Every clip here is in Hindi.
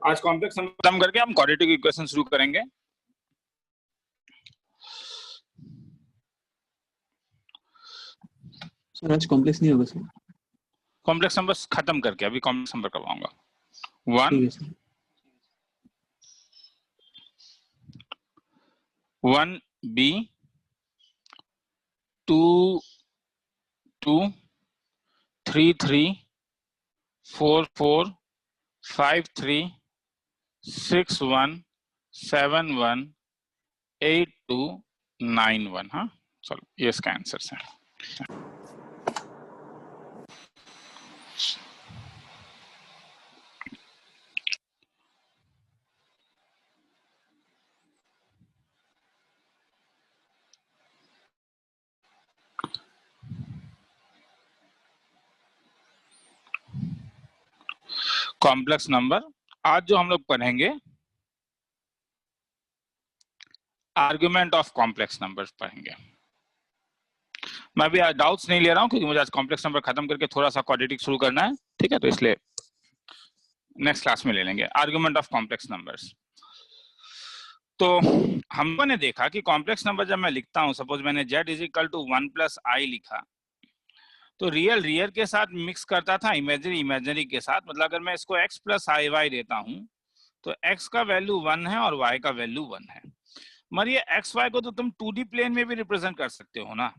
आज कॉम्प्लेक्स नंबर खत्म करके हम क्वाड्रेटिक इक्वेशन शुरू करेंगे। सर आज कॉम्प्लेक्स नहीं होगा सर। कॉम्प्लेक्स नंबर्स खत्म करके अभी कॉम्प्लेक्स नंबर करवाऊंगा। 1b 2 2 3 3 4 4 5 3 6 1 7 1 8 2 9 1। हाँ चलो ये इसका आंसर है। कॉम्प्लेक्स नंबर आज जो हम लोग पढ़ेंगे आर्गुमेंट ऑफ कॉम्प्लेक्स नंबर्स पढ़ेंगे। मैं भी आज डाउट्स नहीं ले रहा हूं क्योंकि मुझे आज कॉम्प्लेक्स नंबर खत्म करके थोड़ा सा क्वाड्रेटिक शुरू करना है, ठीक है, तो इसलिए नेक्स्ट क्लास में ले लेंगे आर्गुमेंट ऑफ कॉम्प्लेक्स नंबर्स। तो हम लोगों ने देखा कि कॉम्प्लेक्स नंबर जब मैं लिखता हूं, सपोज मैंने z is equal to 1 plus i लिखा, तो रियल के साथ मिक्स करता था, इमेजिनरी के साथ। मतलब अगर मैं इसको x प्लस आई वाई देता हूं तो x का वैल्यू 1 है और y का वैल्यू 1 है। मगर ये एक्स वाई को तो तुम 2D प्लेन में भी रिप्रेजेंट कर सकते हो ना।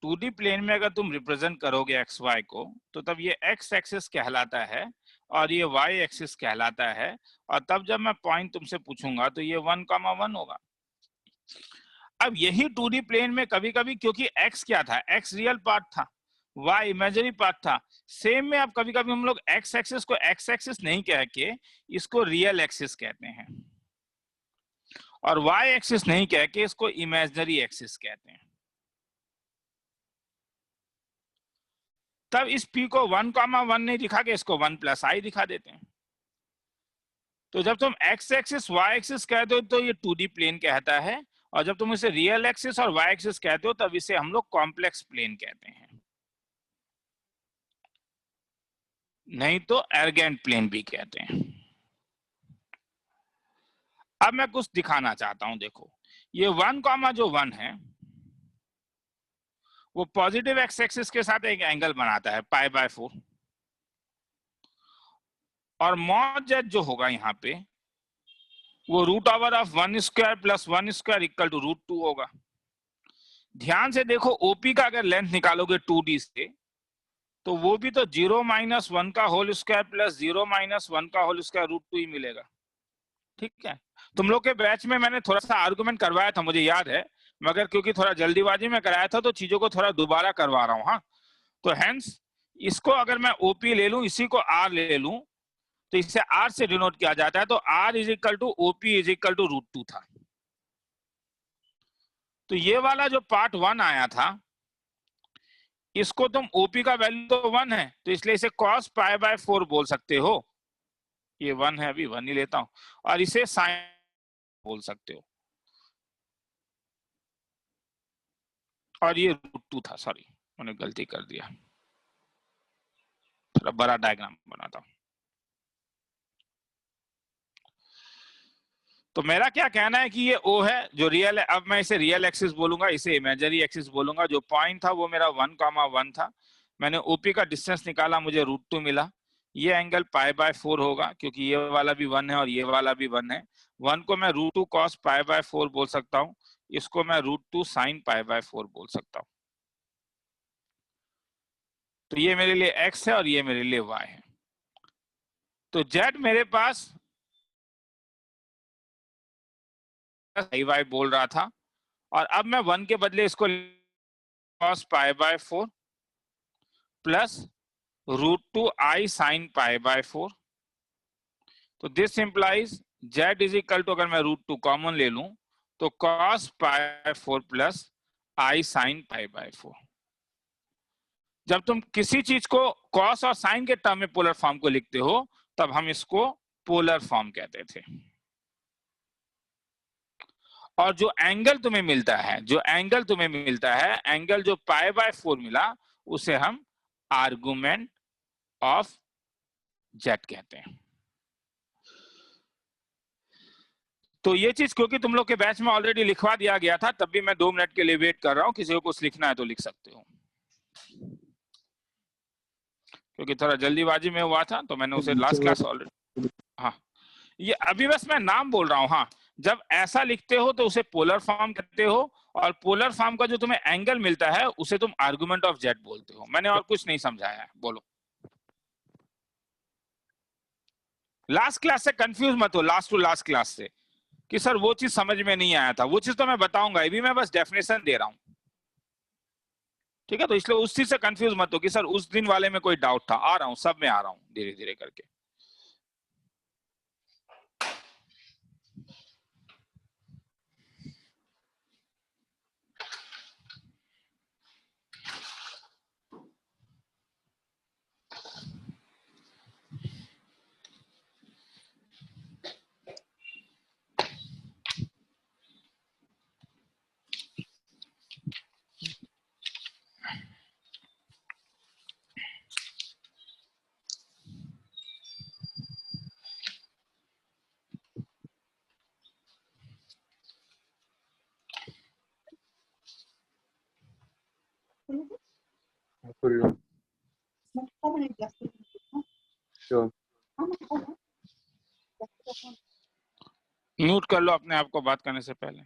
2D प्लेन में अगर तुम रिप्रेजेंट करोगे एक्स वाई को तो तब ये एक्स एक्सिस कहलाता है और ये वाई एक्सिस कहलाता है। और तब जब मैं पॉइंट तुमसे पूछूंगा तो ये 1,1 होगा। अब यही 2D प्लेन में कभी कभी, क्योंकि x क्या था, x रियल पार्ट था, y इमेजिनरी पार्ट था, सेम में अब कभी कभी हम लोग x एक्सिस को x एक्सिस नहीं कह के इसको रियल एक्सिस कहते हैं और y एक्सिस नहीं कह के इसको इमेजिनरी एक्सिस कहते हैं। तब इस p को 1,1 नहीं दिखा के इसको 1 प्लस आई दिखा देते हैं। तो जब तुम x एक्सिस y एक्सिस कहते हो तो ये 2D प्लेन कहता है, और जब तुम इसे रियल एक्सिस और y एक्सिस कहते हो तब इसे हम लोग कॉम्प्लेक्स प्लेन कहते हैं, नहीं तो एर्गेंट प्लेन भी कहते हैं। अब मैं कुछ दिखाना चाहता हूं, देखो ये 1,1 है वो पॉजिटिव एक्स एक्सिस के साथ एक एंगल बनाता है π/4, और मॉड z जो होगा यहाँ पे वो √1² + 1² इक्वल टू √2 होगा। ध्यान से देखो ओपी का अगर लेंथ निकालोगे 2D से तो वो भी तो 0 - 1 का होल स्क्वायर प्लस 0 - 1 का होल स्क्वायर √2 ही मिलेगा, ठीक है। तुम लोग के बैच में मैंने थोड़ा सा आर्गुमेंट करवाया था, मुझे याद है, मगर क्योंकि थोड़ा जल्दीबाजी में कराया था तो चीजों को थोड़ा दोबारा करवा रहा हूँ। हाँ, तो हेंस इसको अगर मैं ओपी ले लूं, इसी को आर ले लूं, तो इससे आर से डिनोट किया जाता है, तो R is equal to OP is equal to √2 था। तो ये वाला जो पार्ट 1 आया था इसको तुम ओपी का वैल्यू तो 1 है तो इसलिए इसे cos π/4 बोल सकते हो। ये 1 है, अभी 1 ही लेता हूं, और इसे साइन बोल सकते हो, और ये √2 था। सॉरी मैंने गलती कर दिया, थोड़ा बड़ा डायग्राम बनाता हूं। तो मेरा क्या कहना है कि ये O है जो रियल है। अब मैं इसे रियल एक्सिस बोलूंगा, इसे इमेजिनरी एक्सिस बोलूंगा। जो पॉइंट था वो मेरा 1,1 था, मैंने ओपी का डिस्टेंस निकाला, मुझे √2 मिला। ये एंगल π/4 होगा क्योंकि ये वाला भी 1 है और ये वाला भी 1 है। 1 को मैं √2 cos π/4 बोल सकता हूँ, इसको मैं √2 sin π/4 बोल सकता हूँ। तो ये मेरे लिए x है और ये मेरे लिए y है। तो z मेरे पास y बोल रहा था, और अब मैं 1 के बदले इसको cos π/4 प्लस √2 i sin π/4। तो this implies z is equal to, अगर मैं √2 कॉमन ले लूं तो cos π/4 प्लस i sin π/4। जब तुम किसी चीज को cos और sin के टर्म में पोलर फॉर्म को लिखते हो तब हम इसको पोलर फॉर्म कहते थे। और जो एंगल तुम्हें मिलता है, एंगल जो π/4 मिला उसे हम आर्गुमेंट ऑफ z कहते हैं। तो ये चीज क्योंकि तुम लोग के बैच में ऑलरेडी लिखवा दिया गया था, तब भी मैं 2 मिनट के लिए वेट कर रहा हूँ, किसी को कुछ लिखना है तो लिख सकते हो, क्योंकि थोड़ा जल्दीबाजी में हुआ था तो मैंने उसे लास्ट क्लास ऑलरेडी। हाँ, ये अभी बस मैं नाम बोल रहा हूँ। हाँ, जब ऐसा लिखते हो तो उसे पोलर फॉर्म कहते हो, और पोलर फॉर्म का जो तुम्हें एंगल मिलता है उसे तुम आर्गुमेंट ऑफ जेड बोलते हो। मैंने और कुछ नहीं समझाया है, बोलो। लास्ट क्लास से कंफ्यूज मत हो, लास्ट टू लास्ट क्लास से, कि सर वो चीज समझ में नहीं आया था, वो चीज तो मैं बताऊंगा, अभी मैं बस डेफिनेशन दे रहा हूं, ठीक है? तो इसलिए उस चीज से कंफ्यूज मत हो कि सर उस दिन वाले में कोई डाउट था। आ रहा हूं, सब में आ रहा हूं धीरे धीरे करके। म्यूट कर लो अपने आप को बात करने से पहले।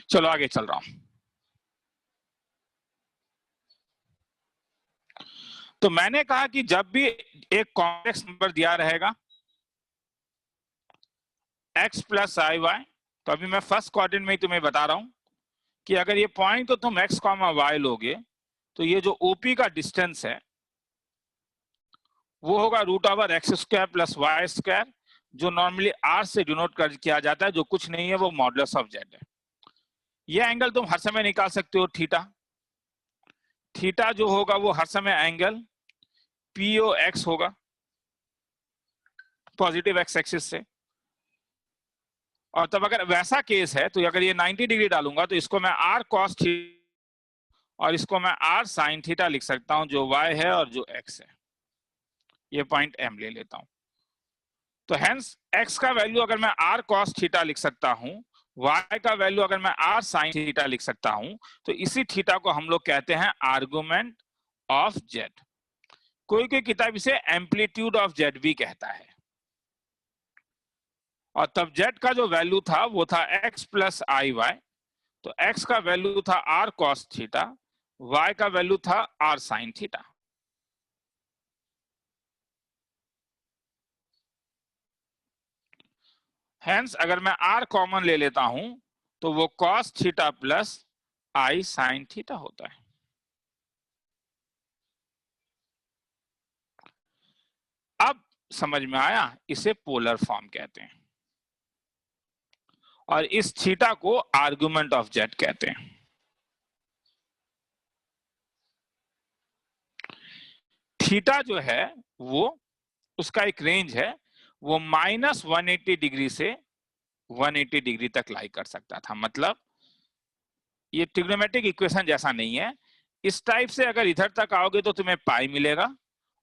चलो आगे चल रहा हूं। तो मैंने कहा कि जब भी एक कॉम्प्लेक्स नंबर दिया रहेगा x प्लस आई वाई, तो अभी मैं फर्स्ट क्वाड्रेंट में ही तुम्हें बता रहा हूं कि अगर ये पॉइंट तो तुम x कॉमा वाई लोगे, तो ये जो ओपी का डिस्टेंस है वो होगा root over X square plus Y square, जो नॉर्मली r से डिनोट कर किया जाता है, जो कुछ नहीं है, वो मॉडुलस ऑफ जेड है। ये एंगल तुम हर समय निकाल सकते हो, थीटा। थीटा जो होगा वो हर समय एंगल पीओ एक्स होगा, पॉजिटिव एक्स एक्सिस से। और तब अगर वैसा केस है तो अगर ये 90 डिग्री डालूंगा तो इसको मैं r cos थीटा और इसको मैं r sin थीटा लिख सकता हूं, जो y है और जो x है। ये पॉइंट m ले लेता हूं। तो हेंस x का वैल्यू अगर मैं r cos थीटा लिख सकता हूं, y का वैल्यू अगर मैं r sin थीटा लिख सकता हूं, तो इसी थीटा को हम लोग कहते हैं आर्गुमेंट ऑफ जेड। कोई कोई किताब इसे एम्पलीट्यूड ऑफ जेड भी कहता है। और तब जेड का जो वैल्यू था वो था x प्लस आई वाई, तो x का वैल्यू था r cos थीटा, y का वैल्यू था r sin थीटा। हेंस अगर मैं r कॉमन ले लेता हूं तो वो cos theta plus i sin theta होता है। अब समझ में आया, इसे पोलर फॉर्म कहते हैं और इस थीटा को आर्गुमेंट ऑफ जेड कहते हैं। थीटा जो है वो, उसका एक रेंज है, वो -180 डिग्री से 180 डिग्री तक लाई कर सकता था। मतलब ये ट्रिग्नोमेट्रिक इक्वेशन जैसा नहीं है। इस टाइप से अगर इधर तक आओगे तो तुम्हें पाई मिलेगा,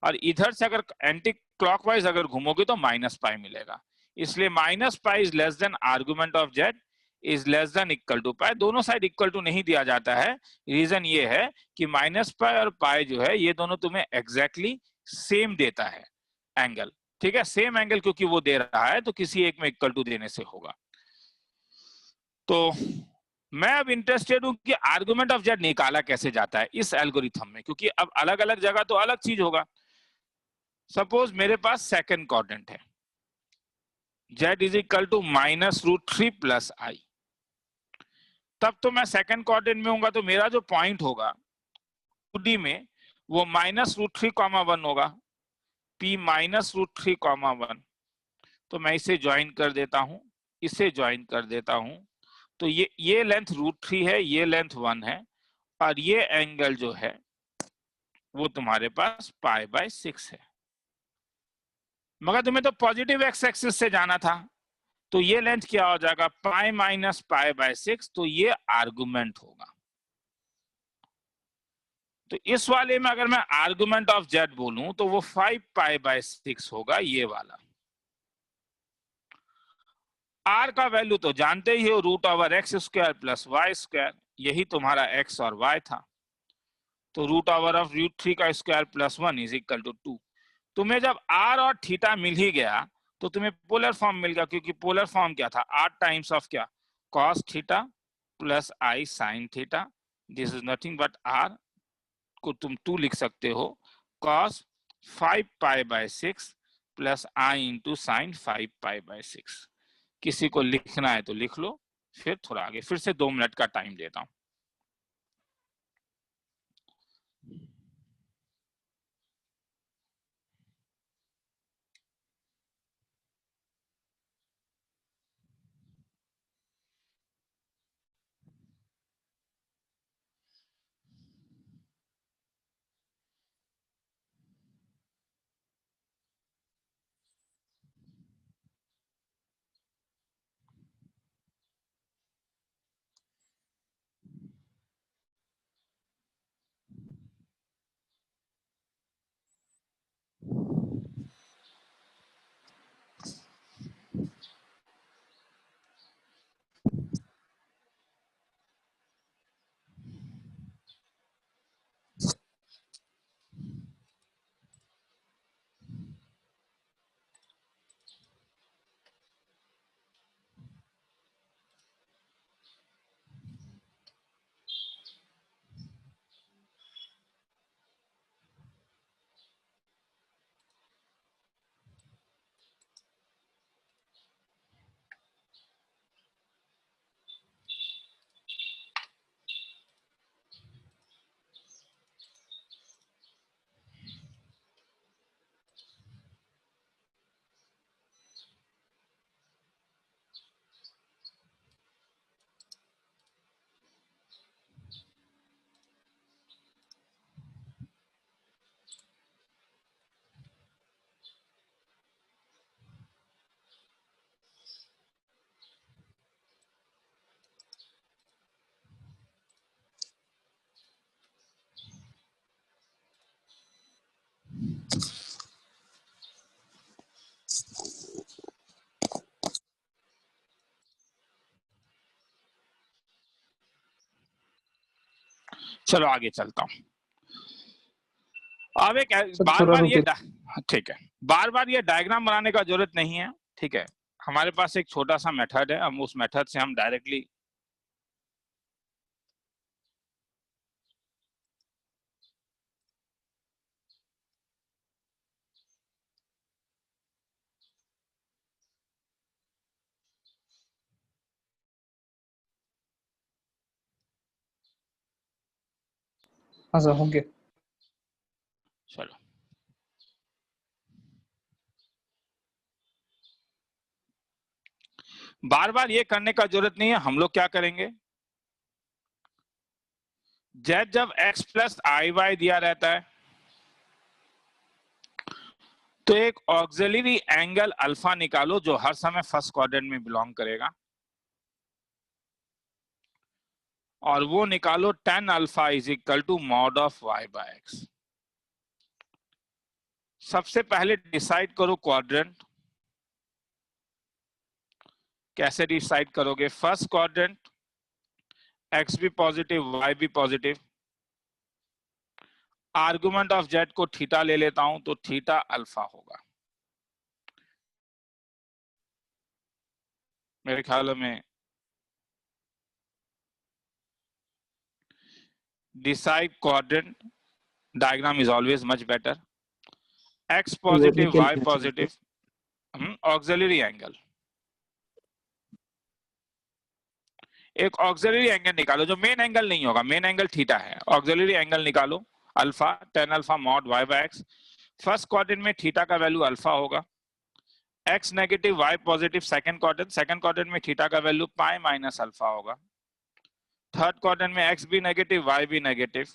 और इधर से अगर एंटी क्लॉकवाइज अगर घूमोगे तो माइनस पाई मिलेगा। इसलिए minus pi is less than argument of Z is less than equal to pi. दोनों साइड इक्वल टू नहीं दिया जाता है। रीजन ये है कि माइनस पाई और पाई जो है ये दोनों तुम्हें एग्जैक्टली सेम देता है एंगल। ठीक है, सेम एंगल क्योंकि वो दे रहा है तो किसी एक में इक्वल टू देने से होगा। तो मैं अब इंटरेस्टेड हूं कि आर्गुमेंट ऑफ जेड निकाला कैसे जाता है इस एल्गोरिथम में, क्योंकि अब अलग अलग जगह तो अलग चीज होगा। सपोज मेरे पास सेकंड क्वाड्रेंट है, Z is equal to -√3 plus i, तब तो मैं सेकंड क्वाड्रेंट में होऊंगा, तो मेरा जो पॉइंट होगा 2D में वो -√3,1 होगा, p -√3,1। तो मैं इसे ज्वाइन कर देता हूं, इसे ज्वाइन कर देता हूं, तो ये लेंथ √3 है, ये लेंथ 1 है, और ये एंगल जो है वो तुम्हारे पास π/6 है। मगर तुम्हें तो पॉजिटिव एक्स एक्सिस से जाना था, तो ये लेंथ क्या हो जाएगा, π - π/6, तो ये आर्गुमेंट होगा। तो इस वाले में अगर मैं आर्गुमेंट ऑफ जेड बोलूं तो वो 5π/6 होगा, ये वाला। आर का वैल्यू तो जानते ही हो, √(x² + y², यही तुम्हारा x और y था। तो √√3 का स्क्वायर + 1 इज इक्वल टू 2। तुम्हें जब r और थीटा मिल ही गया तो तुम्हें पोलर फॉर्म मिल गया, क्योंकि पोलर फॉर्म क्या था, r टाइम्स ऑफ क्या, cos theta plus i sin theta. This is nothing but r को तुम 2 लिख सकते हो, cos 5π/6 plus i into sine 5π/6। किसी को लिखना है तो लिख लो, फिर थोड़ा आगे फिर से 2 मिनट का टाइम देता हूं। चलो आगे चलता हूं। अब एक बार बार ये ठीक है, बार बार ये डायग्राम बनाने का जरूरत नहीं है, ठीक है। हमारे पास एक छोटा सा मेथड है, हम उस मेथड से हम डायरेक्टली हो गया। चलो बार बार ये करने का जरूरत नहीं है। हम लोग क्या करेंगे, जब x प्लस आई वाई दिया रहता है तो एक ऑक्सिलरी एंगल अल्फा निकालो जो हर समय फर्स्ट क्वाड्रेंट में बिलोंग करेगा, और वो निकालो tan alpha is equal to mod of y/x। सबसे पहले डिसाइड करो क्वाड्रेंट। कैसे डिसाइड करोगे, फर्स्ट क्वाड्रेंट x भी पॉजिटिव y भी पॉजिटिव, आर्गुमेंट ऑफ z को थीटा ले लेता हूं तो थीटा अल्फा होगा। मेरे ख्याल में decide quadrant diagram is always much better. X वो positive, निकल Y गया positive, auxiliary angle. एक ऑक्सिलरी एंगल निकालो जो मेन एंगल नहीं होगा, मेन एंगल थीटा है, ऑक्सिलरी एंगल निकालो alpha, tan alpha mod y by x. First quadrant में थीटा का वैल्यू अल्फा होगा, x negative y positive second quadrant में थीटा का वैल्यू पाई माइनस अल्फा होगा. थर्ड क्वाड्रेंट में x भी नेगेटिव y भी नेगेटिव,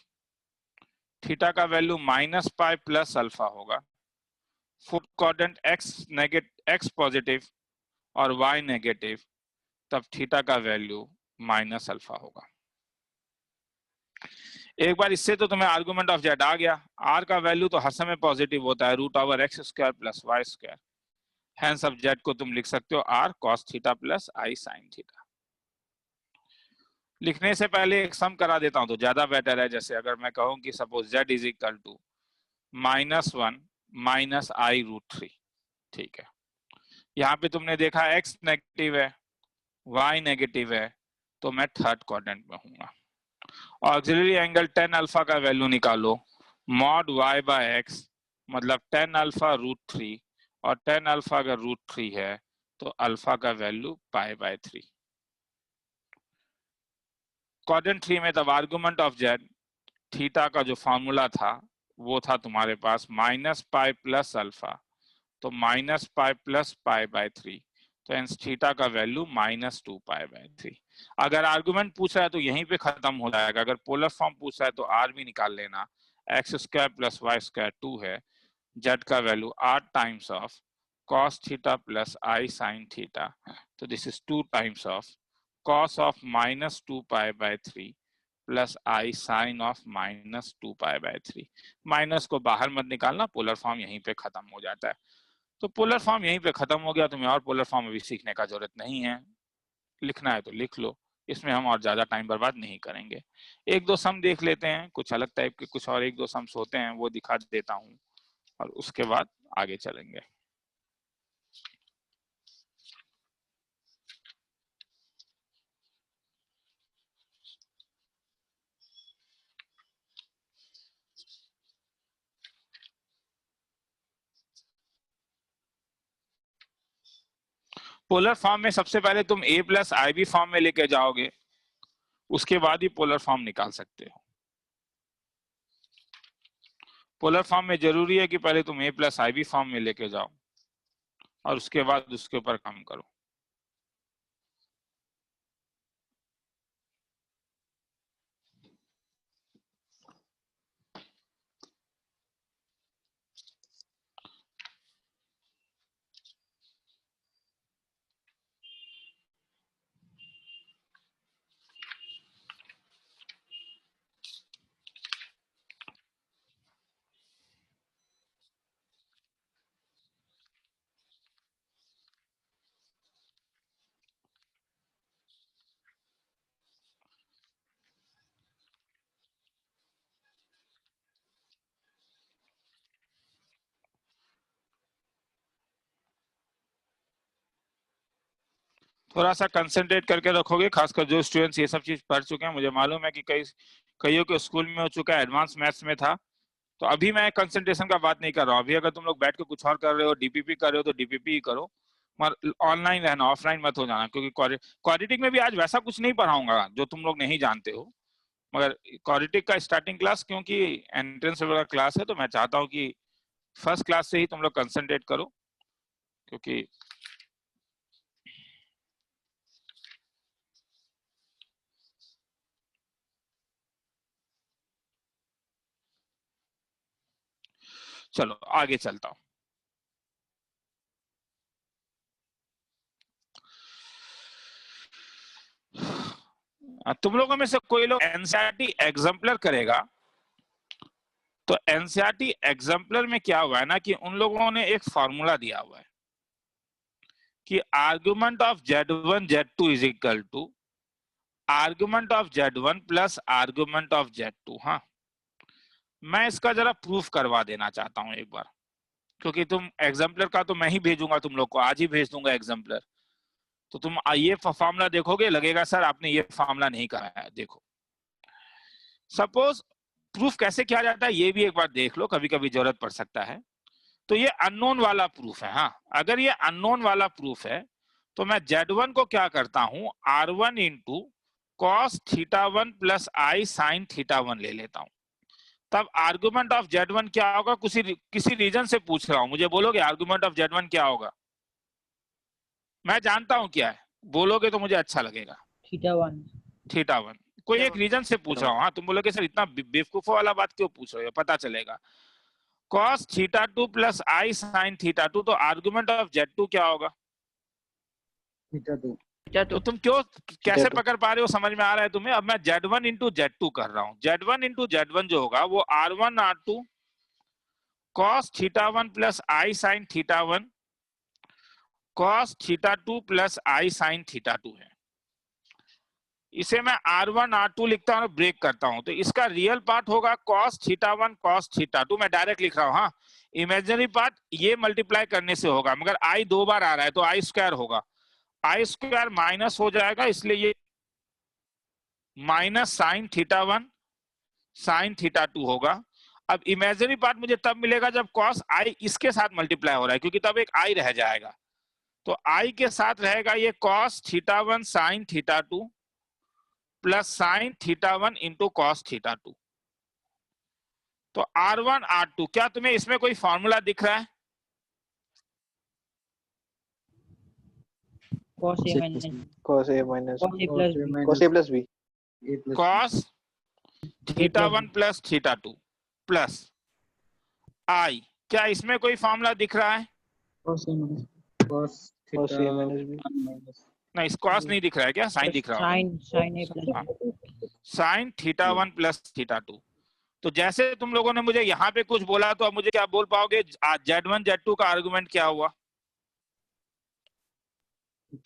थीटा का value minus pi plus alpha होगा. फोर्थ क्वाड्रेंट x पॉजिटिव और y नेगेटिव, तब थीटा का वैल्यू माइनस अल्फा होगा. एक बार इससे तो तुम्हें आर्गुमेंट ऑफ जेड आ गया. आर का वैल्यू तो हर समय पॉजिटिव होता है, root over X square plus Y square. Hence अब जेड को तुम लिख सकते हो R cos theta plus i sine theta. लिखने से पहले एक सम करा देता हूं तो ज्यादा बेटर है. जैसे अगर मैं कहूं कि suppose Z is equal to -1 minus i root 3, ठीक है. यहाँ पे तुमने देखा एक्स नेगेटिव है, वाई नेगेटिव है, तो मैं थर्ड क्वाड्रेंट में हूँ. ऑक्सिलरी एंगल tan अल्फा का वैल्यू निकालो, मॉड y बाय x मतलब tan अल्फा रूट 3, और tan अल्फा अगर रूट 3 है तो अल्फा का वैल्यू पाई बाय 3. क्वाड्रेंट 3 में तब आर्गुमेंट ऑफ जेड थीटा का जो फॉर्मूला था वो था तुम्हारे पास माइनस पाई प्लस अल्फा, तो minus pi plus pi by 3, तो हेंस थीटा का वैल्यू -2 पाई बाय 3. अगर आर्गुमेंट पूछ रहा है तो यहीं पे खत्म हो जाएगा. अगर पोलर फॉर्म पूछ रहा है तो आर भी निकाल लेना. X square plus Y square 2 है, जेड का value 8 times of cos theta plus i sine theta, तो this is 2 times of cos of -2 pi by 3 plus i sine of -2 pi by 3. Minus को बाहर मत निकालना, पोलर फॉर्म यहीं पे खत्म हो जाता है. तो पोलर फॉर्म यहीं पे खत्म हो गया. तुम्हें और पोलर फॉर्म अभी सीखने का जरूरत नहीं है. लिखना है तो लिख लो, इसमें हम और ज्यादा टाइम बर्बाद नहीं करेंगे. एक दो सम देख लेते हैं, कुछ अलग टाइप के कुछ और एक दो सम्स होते हैं वो दिखा देता हूं और उसके बाद आगे चलेंगे. पोलर फॉर्म में सबसे पहले तुम a plus i B form में लेके जाओगे, उसके बाद ही पोलर फॉर्म निकाल सकते हो. पोलर फॉर्म में जरूरी है कि पहले तुम a plus i B form में लेके जाओ और उसके बाद उसके ऊपर काम करो. थोड़ा सा कंसंट्रेट करके रखोगे, खासकर जो स्टूडेंट्स ये सब चीज पढ़ चुके हैं. मुझे मालूम है कि कईयों के स्कूल में हो चुका है, एडवांस मैथ्स में था. तो अभी मैं कंसंट्रेशन का बात नहीं कर रहा हूँ. अभी अगर तुम लोग बैठ के कुछ और कर रहे हो, डीपीपी कर रहे हो तो डीपीपी ही करो, मगर ऑनलाइन रहना, ऑफलाइन मत हो जाना. क्योंकि क्वाड्रेटिक में भी आज वैसा कुछ नहीं पढ़ाऊंगा जो तुम लोग नहीं जानते हो, मगर क्वाड्रेटिक का स्टार्टिंग क्लास क्योंकि एंट्रेंस लेवल का क्लास है तो मैं चाहता हूँ कि फर्स्ट क्लास से ही तुम लोग कंसंट्रेट करो. क्योंकि चलो आगे चलता हूँ. तुम लोगों में से कोई लोग एनसीईआरटी एग्जाम्पलर करेगा, तो एनसीईआरटी एग्जाम्पलर में क्या हुआ है ना कि उन लोगों ने एक फॉर्मूला दिया हुआ है कि argument of Z1 Z2 is equal to argument of Z1 plus argument of Z2. हाँ, मैं इसका जरा प्रूफ करवा देना चाहता हूं एक बार, क्योंकि तुम एग्जाम्पलर का तो मैं ही भेजूंगा तुम लोग को, आज ही भेज दूंगा एग्जाम्पलर. तो तुम ये फॉर्मूला देखोगे, लगेगा सर आपने ये फॉर्मूला नहीं कराया है. देखो, सपोज प्रूफ कैसे किया जाता है ये भी एक बार देख लो, कभी कभी जरूरत पड़ सकता है। तो ये अननोन वाला प्रूफ है। हाँ, अगर ये अननोन वाला प्रूफ है तो मैं Z1 को क्या करता हूं, R1 into cos theta one plus i sine theta one ले लेता हूं। तब आर्गुमेंट ऑफ Z1 क्या होगा, किसी रीजन से पूछ रहा हूं, मुझे बोलोगे आर्गुमेंट ऑफ Z1 क्या होगा? मैं जानता हूं क्या है, बोलोगे तो मुझे अच्छा लगेगा। Theta one. थीटा वन, कोई एक रीजन से पूछ रहा हूँ। हाँ, तुम बोलोगे सर इतना बेवकूफों वाला बात क्यों पूछ रहे हो, पता चलेगा। cos theta two plus i sine theta to, तो आर्गुमेंट ऑफ Z2 क्या होगा? Theta two. तो तुम क्यों कैसे पकड़ पा रहे हो, समझ में आ रहा है तुम्हें? अब मैं Z1 इंटू Z2 कर रहा हूँ। Z1 इंटू Z1 जो होगा वो R1 R2 cos theta one plus i sine theta one cos theta two plus i sine theta two है। इसे मैं R1 R2 लिखता हूँ, ब्रेक करता हूं, तो इसका रियल पार्ट होगा cos theta one cos theta to. मैं डायरेक्ट लिख रहा हूँ। हाँ, इमेजिनरी पार्ट ये मल्टीप्लाई करने से होगा, मगर आई दो बार आ रहा है तो आई स्क्वायर होगा, आई स्क्वायर माइनस हो जाएगा, इसलिए ये minus sign theta one sine theta to होगा। अब इमेजिनरी पार्ट मुझे तब मिलेगा जब cos आई इसके साथ मल्टीप्लाई हो रहा है, क्योंकि तब एक आई रह जाएगा। तो आई के साथ रहेगा ये cos theta one sine theta two plus sign theta one into cos theta two. तो R1 R2, क्या तुम्हें इसमें कोई फॉर्मूला दिख रहा है? cos a minus cos a minus cos a plus b cos a plus b cos theta one plus theta two plus i, क्या इसमें कोई फॉर्मूला दिख रहा है? cos a minus cos cos theta a minus b minus नहीं, कॉस नहीं दिख रहा है, क्या साइन दिख रहा है? sin a plus sign theta one plus theta to. तो जैसे तुम लोगों ने मुझे यहाँ पे कुछ बोला, तो अब मुझे क्या बोल पाओगे, Z1 Z2 का आर्गुमेंट क्या हुआ?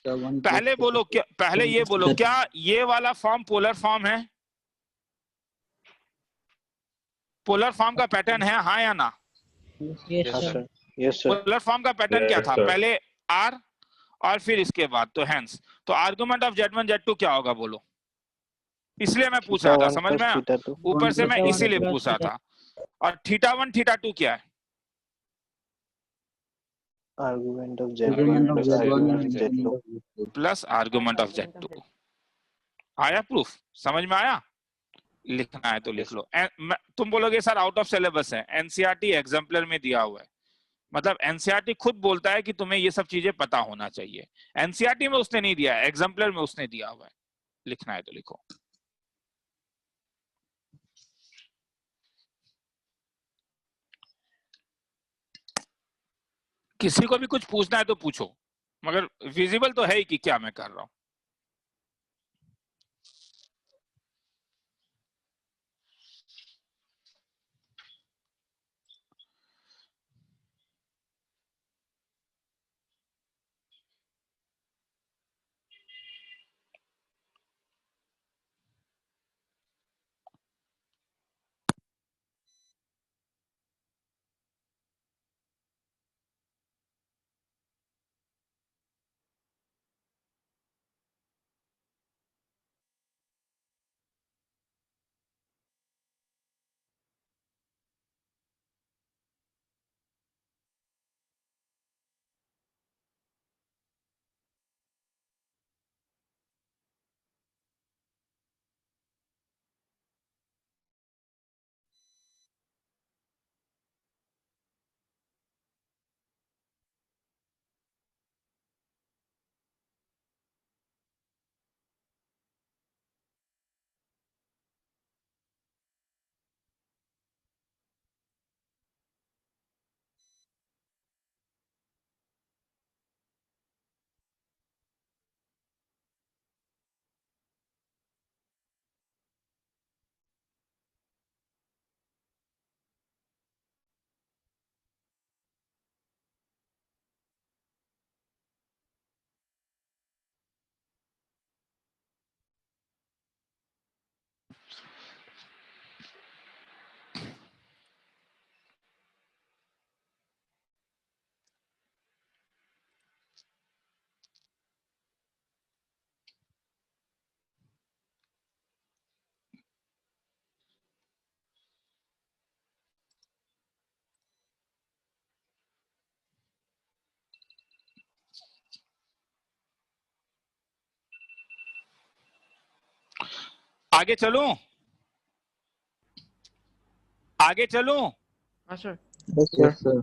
पहले बोलो, क्या पहले ये बोलो, क्या ये वाला फॉर्म पोलर फॉर्म है? पोलर फॉर्म का पैटर्न है, हाँ या ना? yes sir yes sir polar form का पैटर्न क्या Yes, था, sir. पहले R और फिर इसके बाद, तो हेंस तो आर्गुमेंट ऑफ Z1 Z2 क्या होगा बोलो? इसलिए मैं पूछ रहा था, समझ में आया? theta 2 ऊपर से मैं theta one इसीलिए plus पूछ रहा theta था। और थीटा वन थीटा टू क्या है? argument of z1 plus argument of z2 plus argument of Z2। आया प्रूफ, समझ में आया? लिखना है तो लिख लो। तुम बोलोगे सर आउट ऑफ सिलेबस है, एनसीईआरटी एग्जाम्पलर में दिया हुआ है। मतलब एनसीईआरटी खुद बोलता है कि तुम्हें ये सब चीजें पता होना चाहिए। एनसीईआरटी में उसने नहीं दिया है, एग्जाम्पलर में उसने दिया हुआ है। लिखना है तो लिखो। किसी को भी कुछ पूछना है तो पूछो, मगर विजिबल तो है ही कि क्या मैं कर रहा हूं। आगे चलूं? आगे चलूं? हाँ सर। Yes, sir.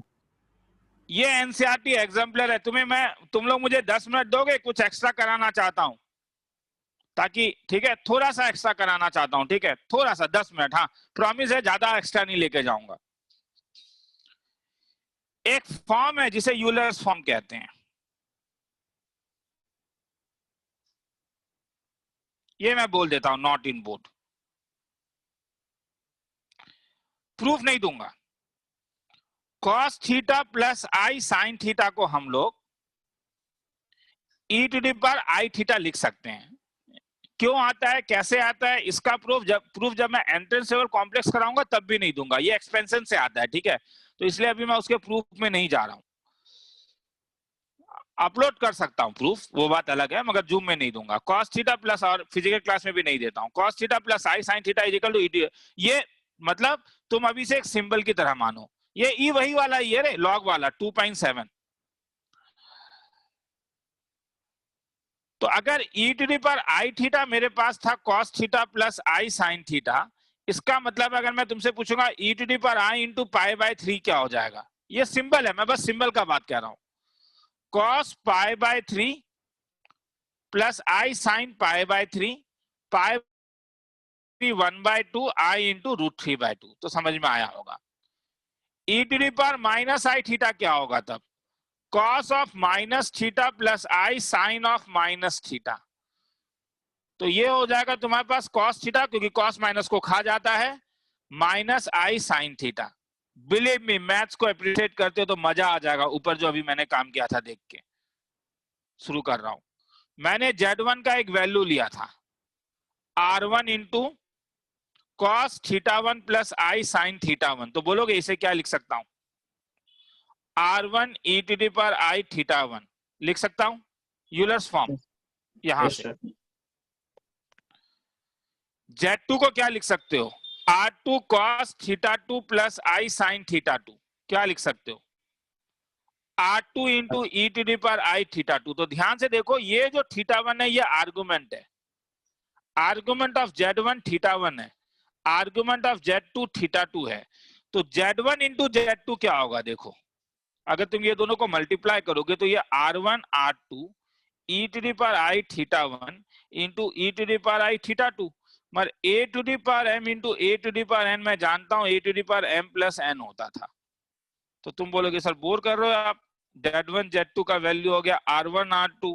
ये एनसीईआरटी एग्जाम्पलर है। तुम लोग मुझे 10 मिनट दोगे? कुछ एक्स्ट्रा कराना चाहता हूं ताकि, ठीक है, थोड़ा सा एक्स्ट्रा कराना चाहता हूं, ठीक है, थोड़ा सा 10 मिनट, हाँ प्रॉमिस है, ज्यादा एक्स्ट्रा नहीं लेके जाऊंगा। एक फॉर्म है जिसे यूलर्स फॉर्म कहते हैं। ये मैं बोल देता हूं, नॉट इन बोर्ड, प्रूफ नहीं दूंगा। Cos theta plus i sine theta को हम लोग e to the power i theta लिख सकते हैं। क्यों आता है, कैसे आता है, इसका प्रूफ जब मैं एंट्रेंस लेवल कॉम्प्लेक्स कराऊंगा तब भी नहीं दूंगा। ये एक्सपेंशन से आता है, ठीक है, तो इसलिए अभी मैं उसके प्रूफ में नहीं जा रहा हूं। अपलोड कर सकता हूं प्रूफ, वो बात अलग है, मगर जूम में नहीं दूंगा। कॉस थीटा प्लस, और फिजिकल क्लास में भी नहीं देता हूं, cos theta plus i sine theta is equal to e. ये मतलब तुम अभी से एक सिंबल की तरह मानो, ये ई वही वाला ही है रे, लॉग वाला 2.7। तो अगर e to the power i theta मेरे पास था cos theta plus i sine theta, इसका मतलब अगर मैं तुमसे पूछूंगा e to the power i into pi by 3 क्या हो जाएगा? ये सिंबल है, मैं बस सिंबल का बात कह रहा हूं। Cos pi by 3 plus i sine pi by 3, pi 1/2 i into √3/2। तो समझ में आया होगा। E to the power minus i theta क्या होगा तब? Cos of minus theta plus i sine of minus theta. तो ये हो जाएगा तुम्हारे पास कॉस थीटा, क्योंकि कॉस माइनस को खा जाता है, minus i sine theta. Believe me, maths को अप्रिशिएट करते हो तो मजा आ जाएगा। ऊपर जो अभी मैंने काम किया था देख के शुरू कर रहा हूं। मैंने Z1 का एक वैल्यू लिया था, R1 into cos theta 1 plus i sine theta 1। तो बोलोगे इसे क्या लिख सकता हूं? R1 e to the power i theta 1 लिख सकता हूं, यूलर्स फॉर्म यहां Yes, से। sir. Z2 को क्या लिख सकते हो? R2 cos theta 2 plus i sine theta 2। क्या लिख सकते हो? R2 into e to the power i theta 2। तो ध्यान से देखो, ये जो थीटा 1 है ये आर्गुमेंट है। आर्गुमेंट ऑफ Z1 थीटा 1 है, आर्गुमेंट ऑफ Z2 थीटा 2 है। तो Z1 इंटू Z2 क्या होगा? देखो, अगर तुम ये दोनों को मल्टीप्लाई करोगे तो ये R1 R2 e to the power i theta 1 into e to the power i theta 2। मगर a to the power m into a to the power n मैं जानता हूं a to the power m plus n होता था। तो तुम बोलोगे सर बोर कर रहे हो आप, Z1 Z2 का वैल्यू हो गया R1 R2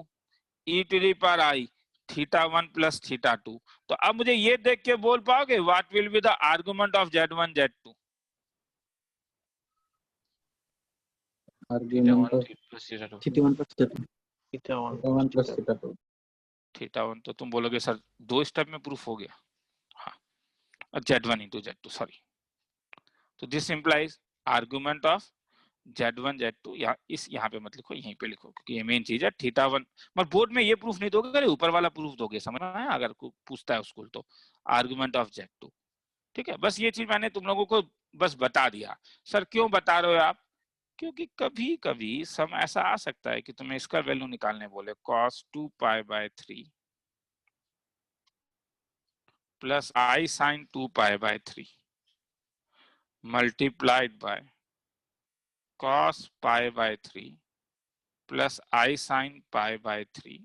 e to the power i theta 1 plus theta 2। तो अब मुझे ये देख के बोल पाओगे what will be the argument of Z1 Z2? Argument of theta 1 plus theta 2 theta 1 plus theta 2. Theta 1। तो तुम बोलोगे सर 2 स्टेप में प्रूफ हो गया। हाँ, Z1 इंटू Z2, सॉरी। तो this implies argument of Z1 Z2। यहाँ पे मत लिखो, यहीं पे लिखो, क्योंकि ये मेन चीज है। थीटा 1 मगर बोर्ड में ये प्रूफ नहीं दोगे, अरे ऊपर वाला प्रूफ दोगे, समझ में आया? अगर कोई पूछता है स्कूल तो आर्गुमेंट ऑफ Z2, ठीक है। बस ये चीज मैंने तुम लोगों को बस बता दिया। सर क्यों बता रहे हो आप? क्योंकि कभी कभी सम ऐसा आ सकता है कि तुम्हें इसका वैल्यू निकालने बोले, cos 2 pi by 3 plus i sine 2 pi by 3 multiplied by cos pi by 3 plus i sine pi by 3।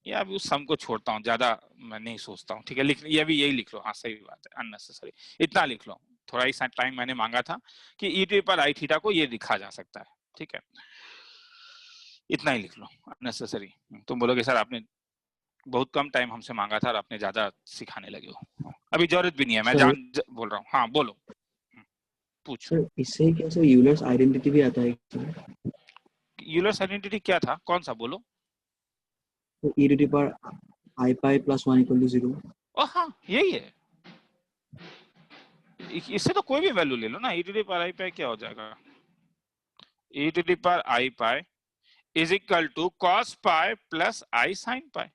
या अभी उस सम को छोड़ता हूँ, ज्यादा मैं नहीं सोचता हूँ, ठीक है। लिख, ये भी यही लिख लो, हाँ सही बात है, अननेसेसरी इतना लिख लो। थोड़ा ही टाइम मैंने मांगा था कि ई टू पर आई थीटा को ये लिखा जा सकता है, ठीक है, इतना ही लिख लो, अननेसेसरी। तुम बोलोगे सर आपने बहुत कम टाइम हमसे मांगा था और आपने ज्यादा सिखाने लगे हो। अभी जरूरत भी नहीं है, मैं बोल रहा हूँ। हाँ बोलो, पूछ। सर इससे क्या सर यूलर्स आइडेंटिटी भी आता है? यूलर्स आइडेंटिटी क्या था, कौन सा बोलो? e to the power I pi plus 1 equal to 0. हाँ यही है, इससे तो कोई भी वैल्यू ले लो ना। e to the power i pi क्या हो जाएगा? e to the power i pi is equal to cos pi plus i sine pi.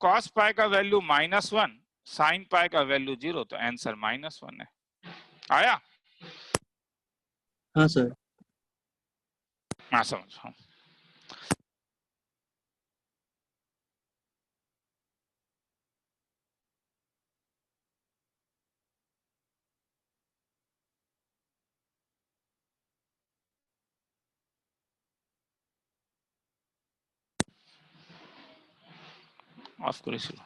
cos pi का वैल्यू -1, साइन पाई का वैल्यू 0, तो आंसर -1 है। आया? हाँ सर। हाँ समझ। हाँ অফ করেছিল।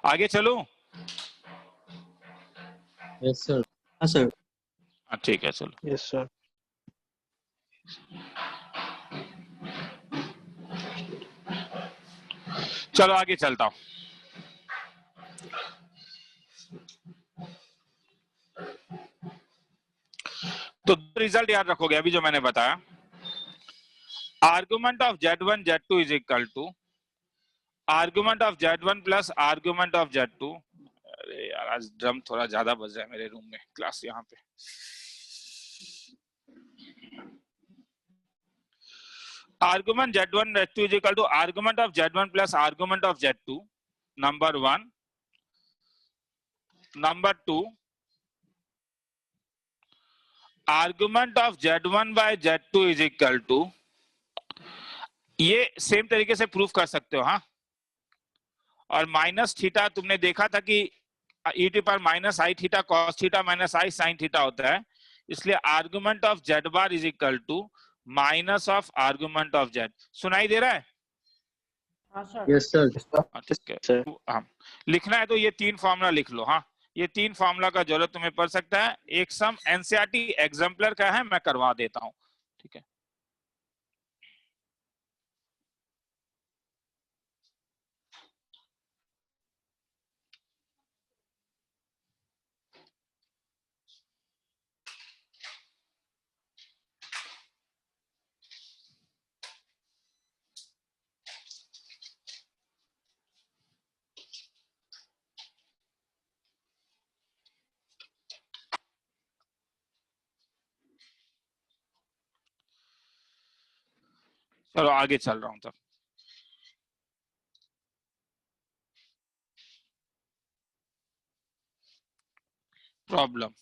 आगे चलो। Yes, sir. हाँ सर। ठीक है चलो। Yes, sir. चलो आगे चलता हूं। तो रिजल्ट याद रखोगे अभी जो मैंने बताया। Argument of Z1 Z2 is equal to argument of Z1 plus argument of Z2। अरे यार आज ड्रम थोड़ा ज्यादा बज रहा है मेरे रूम में, क्लास यहाँ पे। Argument Z1 Z2 is equal to argument of Z1 plus argument of Z2, number 1। Number 2, argument of Z1 by Z2 is equal to, ये सेम तरीके से प्रूफ कर सकते हो। हाँ, और माइनस थीटा तुमने देखा था कि e to power minus i theta cos theta minus i sine theta होता है, इसलिए argument of Z bar is equal to minus of argument of Z. सुनाई दे रहा है? Yes, sir. ठीक है। हाँ, लिखना है तो ये तीन फॉर्मूला लिख लो। हाँ, ये तीन फॉर्मूला का जरूरत तुम्हें पड़ सकता है। एक सम एनसीईआरटी एग्जाम्पलर का है, मैं करवा देता हूँ। ठीक है, चलो आगे चल रहा हूं तब। प्रॉब्लम,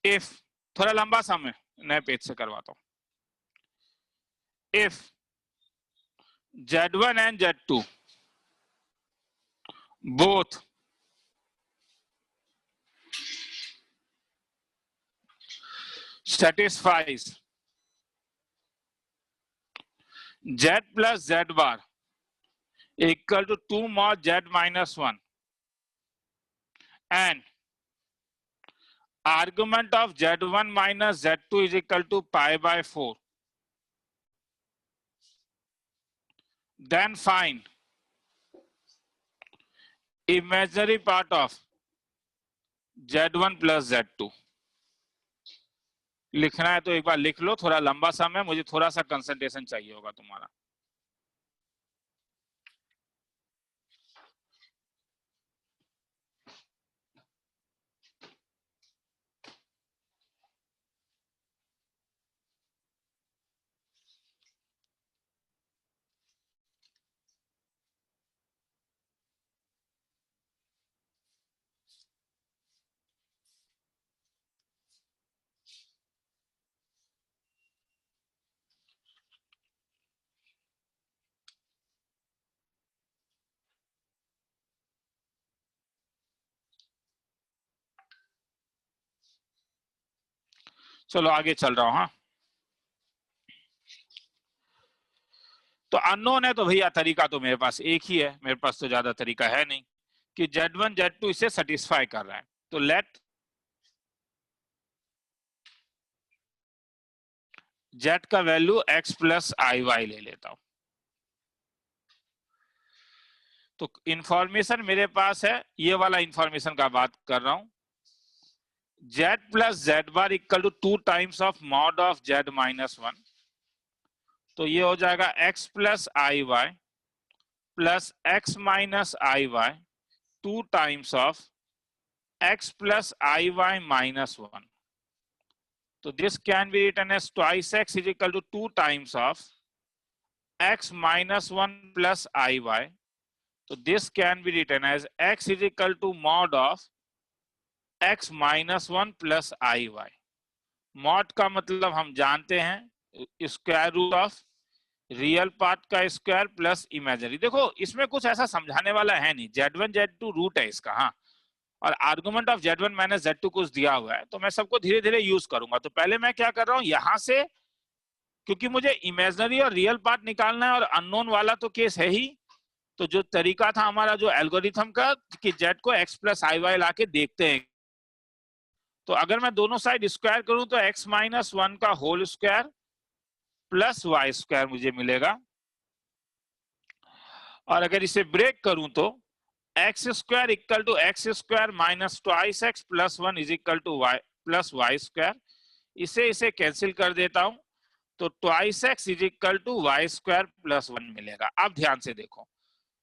इफ, थोड़ा लंबा समय नए पेज से करवाता हूं। If Z1 and Z2 both satisfies Z plus Z bar equal to 2 mod Z minus 1 and argument of Z1 minus Z2 is equal to pi by 4, then find imaginary part of Z1 plus Z2। लिखना है तो एक बार लिख लो, थोड़ा लंबा समय, मुझे थोड़ा सा कंसंट्रेशन चाहिए होगा तुम्हारा। चलो आगे चल रहा हूं। हाँ, तो अननोन है तो भैया तरीका तो मेरे पास एक ही है, मेरे पास तो ज्यादा तरीका है नहीं कि Z1 Z2 इसे सेटिस्फाई कर रहा है। तो लेट Z का value x plus i Y ले लेता हूं। तो इंफॉर्मेशन मेरे पास है, ये वाला इंफॉर्मेशन का बात कर रहा हूं। Z plus z bar equal to 2 times of mod of Z minus 1। तो ये हो जाएगा x plus i y plus x minus i y 2 times of x plus iy minus 1. So this can be written as twice x is equal to 2 times of x minus 1 plus iy. So this can be written as x is equal to mod of x minus 1 plus iy. mod का मतलब हम जानते हैं square root of real part का स्क्वायर प्लस इमेजिनरी। देखो इसमें कुछ ऐसा समझाने वाला है नहीं, Z1 Z2 रूट है इसका। हाँ, और argument of Z1 minus Z2 कुछ दिया हुआ है, तो मैं सबको धीरे धीरे यूज करूंगा। तो पहले मैं क्या कर रहा हूं, यहां से क्योंकि मुझे इमेजिनरी और रियल पार्ट निकालना है और अननोन वाला तो केस है ही, तो जो तरीका था हमारा जो एल्गोरिथम का कि Z को x प्लस आई वाई लाके देखते हैं। तो अगर मैं दोनों साइड स्क्वायर करूं तो x माइनस 1 का whole square plus Y square मुझे मिलेगा, और अगर इसे ब्रेक करूं तो x square equal to x square minus twice x plus 1 is equal to y plus Y square. इसे कैंसिल कर देता हूं तो twice x is equal to y square plus 1 मिलेगा। अब ध्यान से देखो,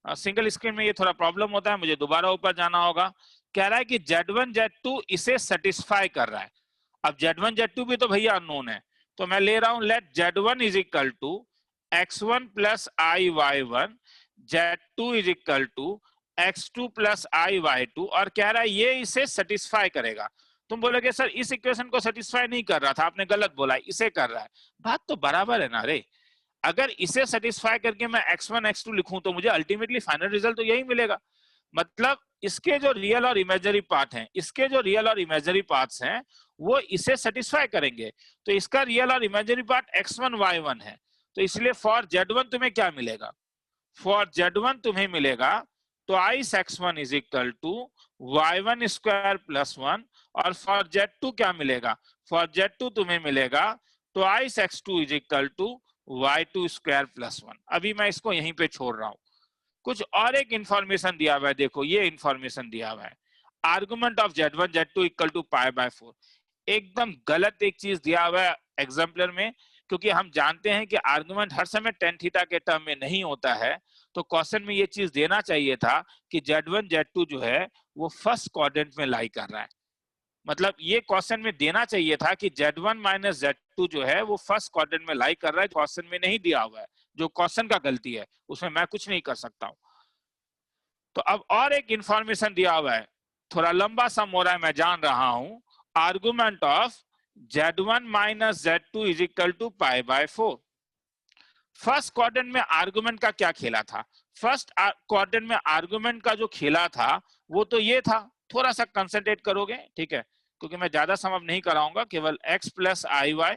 सिंगल स्क्रीन में ये थोड़ा प्रॉब्लम होता है, मुझे दोबारा ऊपर जाना होगा। कह रहा है कि Z1 Z2 इसे सेटिस्फाई कर रहा है। अब Z1 Z2 भी तो भैया अननोन है, तो मैं ले रहा हूं let Z1 is equal to x1 plus i y one, Z2 is equal to x2 plus i y two, और कह रहा है ये इसे सेटिस्फाई करेगा। तुम बोलोगे सर इस इक्वेशन को सेटिस्फाई नहीं कर रहा था, आपने गलत बोला, इसे कर रहा है। बात तो बराबर है ना रे। अगर इसे सेटिस्फाई करके मैं x1 x2 लिखूं तो मुझे अल्टीमेटली फाइनल रिजल्ट तो यही मिलेगा। मतलब इसके जो रियल और इमेजिनरी पार्ट हैं, इसके जो रियल और इमेजिनरी पार्ट्स हैं वो इसे सेटिस्फाई करेंगे। तो इसका रियल और इमेजिनरी पार्ट x1 y1 है, तो इसलिए फॉर Z1 तुम्हें क्या मिलेगा, फॉर Z1 तुम्हें मिलेगा twice x1 is equal to y1 square plus 1, और फॉर Z2 क्या मिलेगा, फॉर Z2 तुम्हें मिलेगा twice x2 is equal to y2 square plus 1। अभी मैं इसको यहीं पे छोड़ रहा हूं। कुछ और एक इंफॉर्मेशन दिया हुआ है, देखो ये इंफॉर्मेशन दिया हुआ है, argument of Z1 Z2 equal to pi by 4। एकदम गलत एक चीज दिया हुआ है एग्जाम्पलर में, क्योंकि हम जानते हैं कि आर्गुमेंट हर समय टेन थीटा के टर्म में नहीं होता है। तो क्वेश्चन में ये चीज देना चाहिए था कि Z1 Z2 जो है वो फर्स्ट क्वाड्रेंट में लाई कर रहा है। मतलब ये क्वेश्चन में देना चाहिए था कि Z1 माइनस Z2 जो है वो फर्स्ट क्वाड्रेंट में लाई कर रहा है, क्वेश्चन में नहीं दिया हुआ है, जो क्वेश्चन का गलती है, उसमें मैं कुछ नहीं कर सकता हूं। तो अब और एक इंफॉर्मेशन दिया हुआ है, थोड़ा लंबा सम हो रहा है मैं जान रहा हूं। Argument of Z1 minus Z2 is equal to pi by 4। First quadrant में आर्गुमेंट का क्या खेला था, फर्स्ट क्वाड्रेंट में आर्गुमेंट का जो खेला था वो तो ये था, थोड़ा सा कंसंट्रेट करोगे ठीक है, क्योंकि मैं ज्यादा सम अब नहीं कराऊंगा, केवल x प्लस आई वाई,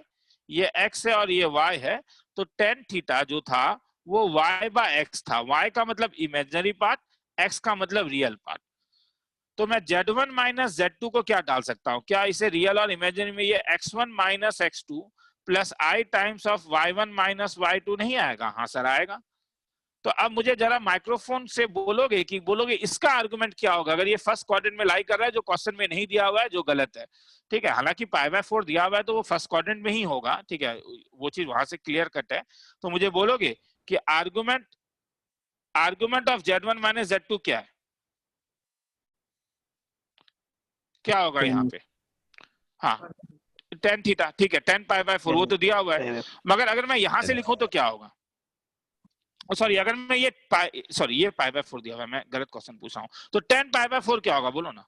ये x है और ये y है। तो टेन थीटा जो था वो y बाय x था, y का मतलब इमेजिनरी पार्ट, x का मतलब रियल पार्ट। तो मैं Z1 माइनस Z2 को क्या डाल सकता हूं, क्या इसे रियल और इमेजिनरी में ये x1 minus x2 plus I times of y1 minus y2 नहीं आएगा? हाँ सर आएगा। तो अब मुझे जरा माइक्रोफोन से बोलोगे कि बोलोगे इसका आर्गुमेंट क्या होगा अगर ये फर्स्ट क्वाड्रेंट में लाई कर रहा है, जो क्वेश्चन में नहीं दिया हुआ है, जो गलत है। ठीक है, हालांकि पाई बाय 4 दिया हुआ है तो वो फर्स्ट क्वाड्रेंट में ही होगा, ठीक है, वो चीज वहां से क्लियर कट है। तो मुझे बोलोगे कि argument of Z1 minus Z2 क्या है, क्या होगा यहाँ पे? हाँ टेन थीटा, ठीक है, 10 पाई बाय 4 वो तो दिया हुआ है, मगर अगर मैं यहां से लिखूं तो क्या होगा? सॉरी, अगर मैं ये पाई बाय 4 दिया हुआ है, मैं गलत क्वेश्चन पूछा हूं, तो 10 पाई बाय 4 क्या होगा बोलो ना,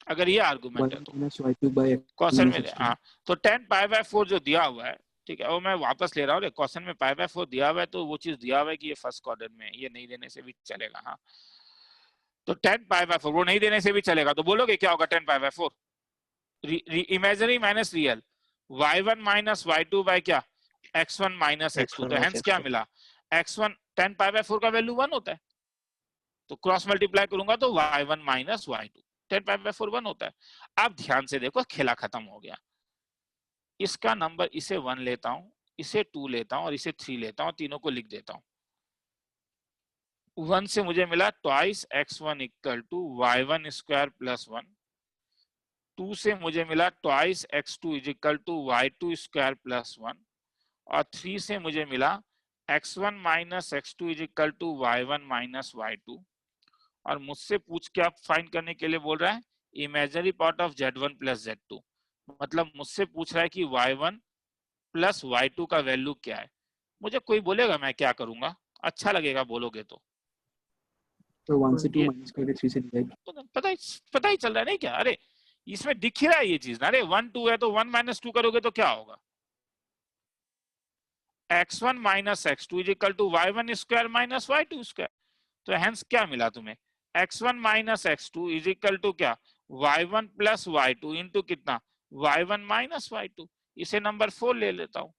अगर ये आर्गुमेंट है तो क्वेश्चन में। हाँ, तो 10 पाई बाय 4 जो दिया हुआ है, ठीक है, वो मैं वापस ले रहा हूँ, क्वेश्चन में पाई बाय 4 दिया हुआ है तो वो चीज दिया हुआ है कि ये फर्स्ट क्वाड्रेंट में, ये नहीं देने से भी चलेगा। हाँ, तो 10 पाई बाय 4 वो नहीं देने से भी चलेगा, तो बोलोगे क्या होगा 10 pi by 4? Imaginary minus real, y1 minus y2 by क्या, x1 माइनस x2। तो हेंस क्या मिला, x1 10 पाई बाय 4 का वैल्यू 1 होता है, तो क्रॉस मल्टीप्लाई करूंगा तो y1 minus y2 10 pi by 4 1 होता है। अब ध्यान से देखो, खेला खत्म हो गया। इसका नंबर, इसे 1 लेता हूं, इसे 2 लेता हूं और इसे 3 लेता हूं, तीनों को लिख देता हूं। 1 से मुझे मिला twice x1 equal to y1 square plus 1। 2 से मुझे मिला twice x2 is equal to y2 square plus 1। और 3 से मुझे मिला x1 minus x2 is equal to y1 minus y2। और मुझसे पूछ के आप फाइंड करने के लिए बोल रहा है imaginary part of z1 plus z2, मतलब मुझसे पूछ रहा है कि y1 प्लस y2 का वैल्यू क्या है। मुझे कोई बोलेगा मैं क्या करूंगा, अच्छा लगेगा बोलोगे तो 1 से 2 माइनस करके 3 से डिवाइड। पता ही चल रहा है नहीं क्या, अरे इसमें दिख ही रहा है ये चीज ना। अरे 1 2 है तो 1 माइनस 2 करोगे तो क्या होगा, x1 minus x2 is equal to y1 square minus y2 square. तो हेंस क्या मिला तुम्हें, x1 minus x2 is equal to क्या, y1 प्लस y2 इंटू कितना, y1 माइनस y2। इसे नंबर 4 ले लेता हूं,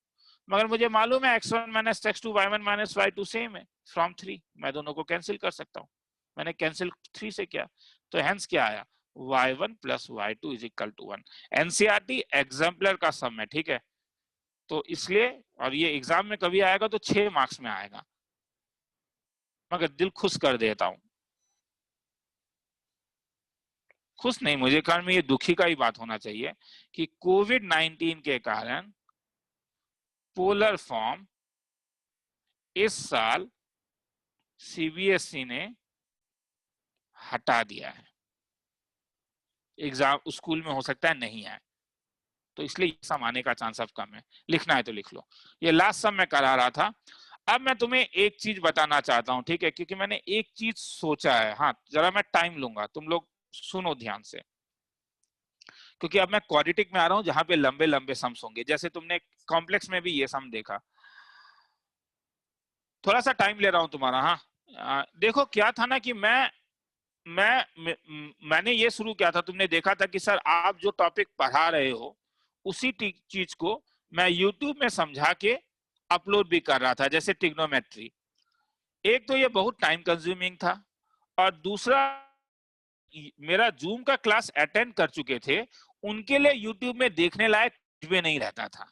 मगर मुझे मालूम है x1 minus x2 y1 minus y2 same है फ्रॉम 3, मैं दोनों को कैंसिल कर सकता हूं। मैंने कैंसिल 3 से किया, तो हेंस क्या आया, y1 plus y2 is equal to 1। NCERT exemplar का सम है, ठीक है, तो इसलिए, और ये एग्जाम में कभी आएगा तो 6 मार्क्स में आएगा, मगर दिल खुश कर देता हूं, खुश नहीं, मुझे कारण में ये दुखी का ही बात होना चाहिए कि कोविड-19 के कारण पोलर फॉर्म इस साल सीबीएसई ने हटा दिया है। एग्जाम स्कूल में हो सकता है नहीं आए, तो इसलिए सम आने का चांस अब कम है। लिखना है तो लिख लो, ये लास्ट सम मैं करा रहा था। अब मैं तुम्हें एक चीज बताना चाहता हूं, ठीक है, क्योंकि मैंने एक चीज सोचा है। हाँ, जरा मैं टाइम लूंगा, तुम लोग सुनो ध्यान से, क्योंकि अब मैं क्वाड्रेटिक में आ रहा हूं जहां पे लंबे लंबे सम्स होंगे। जैसे तुमने कॉम्प्लेक्स में भी ये सम देखा, थोड़ा सा टाइम ले रहा हूं तुम्हारा। हाँ, देखो क्या था ना कि मैंने ये शुरू किया था, तुमने देखा था कि सर आप जो टॉपिक पढ़ा रहे हो उसी चीज को मैं YouTube में समझा के अपलोड भी कर रहा था, जैसे ट्रिग्नोमेट्री। एक तो ये बहुत टाइम कंज्यूमिंग था, और दूसरा मेरा जूम का क्लास अटेंड कर चुके थे उनके लिए YouTube में देखने लायक कुछ भी नहीं रहता था,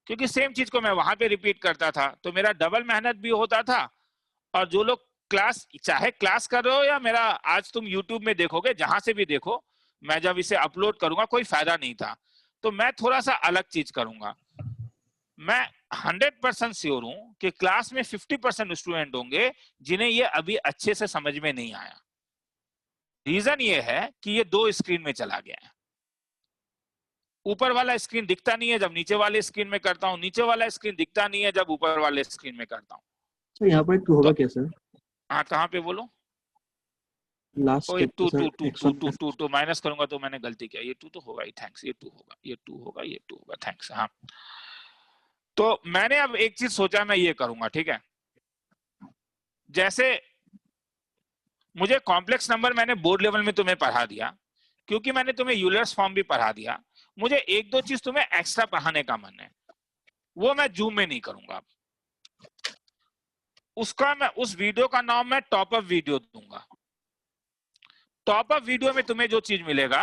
क्योंकि सेम चीज को मैं वहां पे रिपीट करता था, तो मेरा डबल मेहनत भी होता था। और जो लोग क्लास, चाहे क्लास कर रहे हो या मेरा आज तुम YouTube में देखोगे, जहां से भी देखो, मैं जब इसे अपलोड करूंगा कोई फायदा नहीं था। तो मैं थोड़ा सा अलग चीज करूंगा। मैं 100% श्योर हूं कि क्लास में 50% स्टूडेंट होंगे जिन्हें ये अभी अच्छे से समझ में नहीं आया। रीजन ये है कि ये 2 स्क्रीन में चला गया है। ऊपर वाला स्क्रीन दिखता नहीं है जब नीचे वाले स्क्रीन में करता हूं, नीचे वाला स्क्रीन दिखता नहीं है जब ऊपर वाले स्क्रीन में करता हूं। सर यहाँ पर 2 होगा क्या सर? हाँ, कहाँ पे बोलो, last step two sir, two two two x1 two two two minus करूंगा तो मैंने गलती किया। ये 2 तो होगा ही, थैंक्स। ये 2 होगा, ये 2 होगा, ये 2 होगा, थैंक्स। हाँ, तो मैंने अब एक चीज सोचा, मैं ये करूंगा, ठीक है। जैसे मुझे कॉम्प्लेक्स नंबर मैंने बोर्ड लेवल में तुम्हें पढ़ा दिया, क्योंकि मैंने तुम्हें यूलर्स फॉर्म भी पढ़ा दिया, मुझे एक दो चीज तुम्हें एक्स्ट्रा पढ़ाने का मन है, वो मैं जूम में नहीं करूंगा। उसका मैं, उस वीडियो का नाम मैं टॉप अप वीडियो दूंगा। टॉप अप वीडियो में तुम्हें जो चीज मिलेगा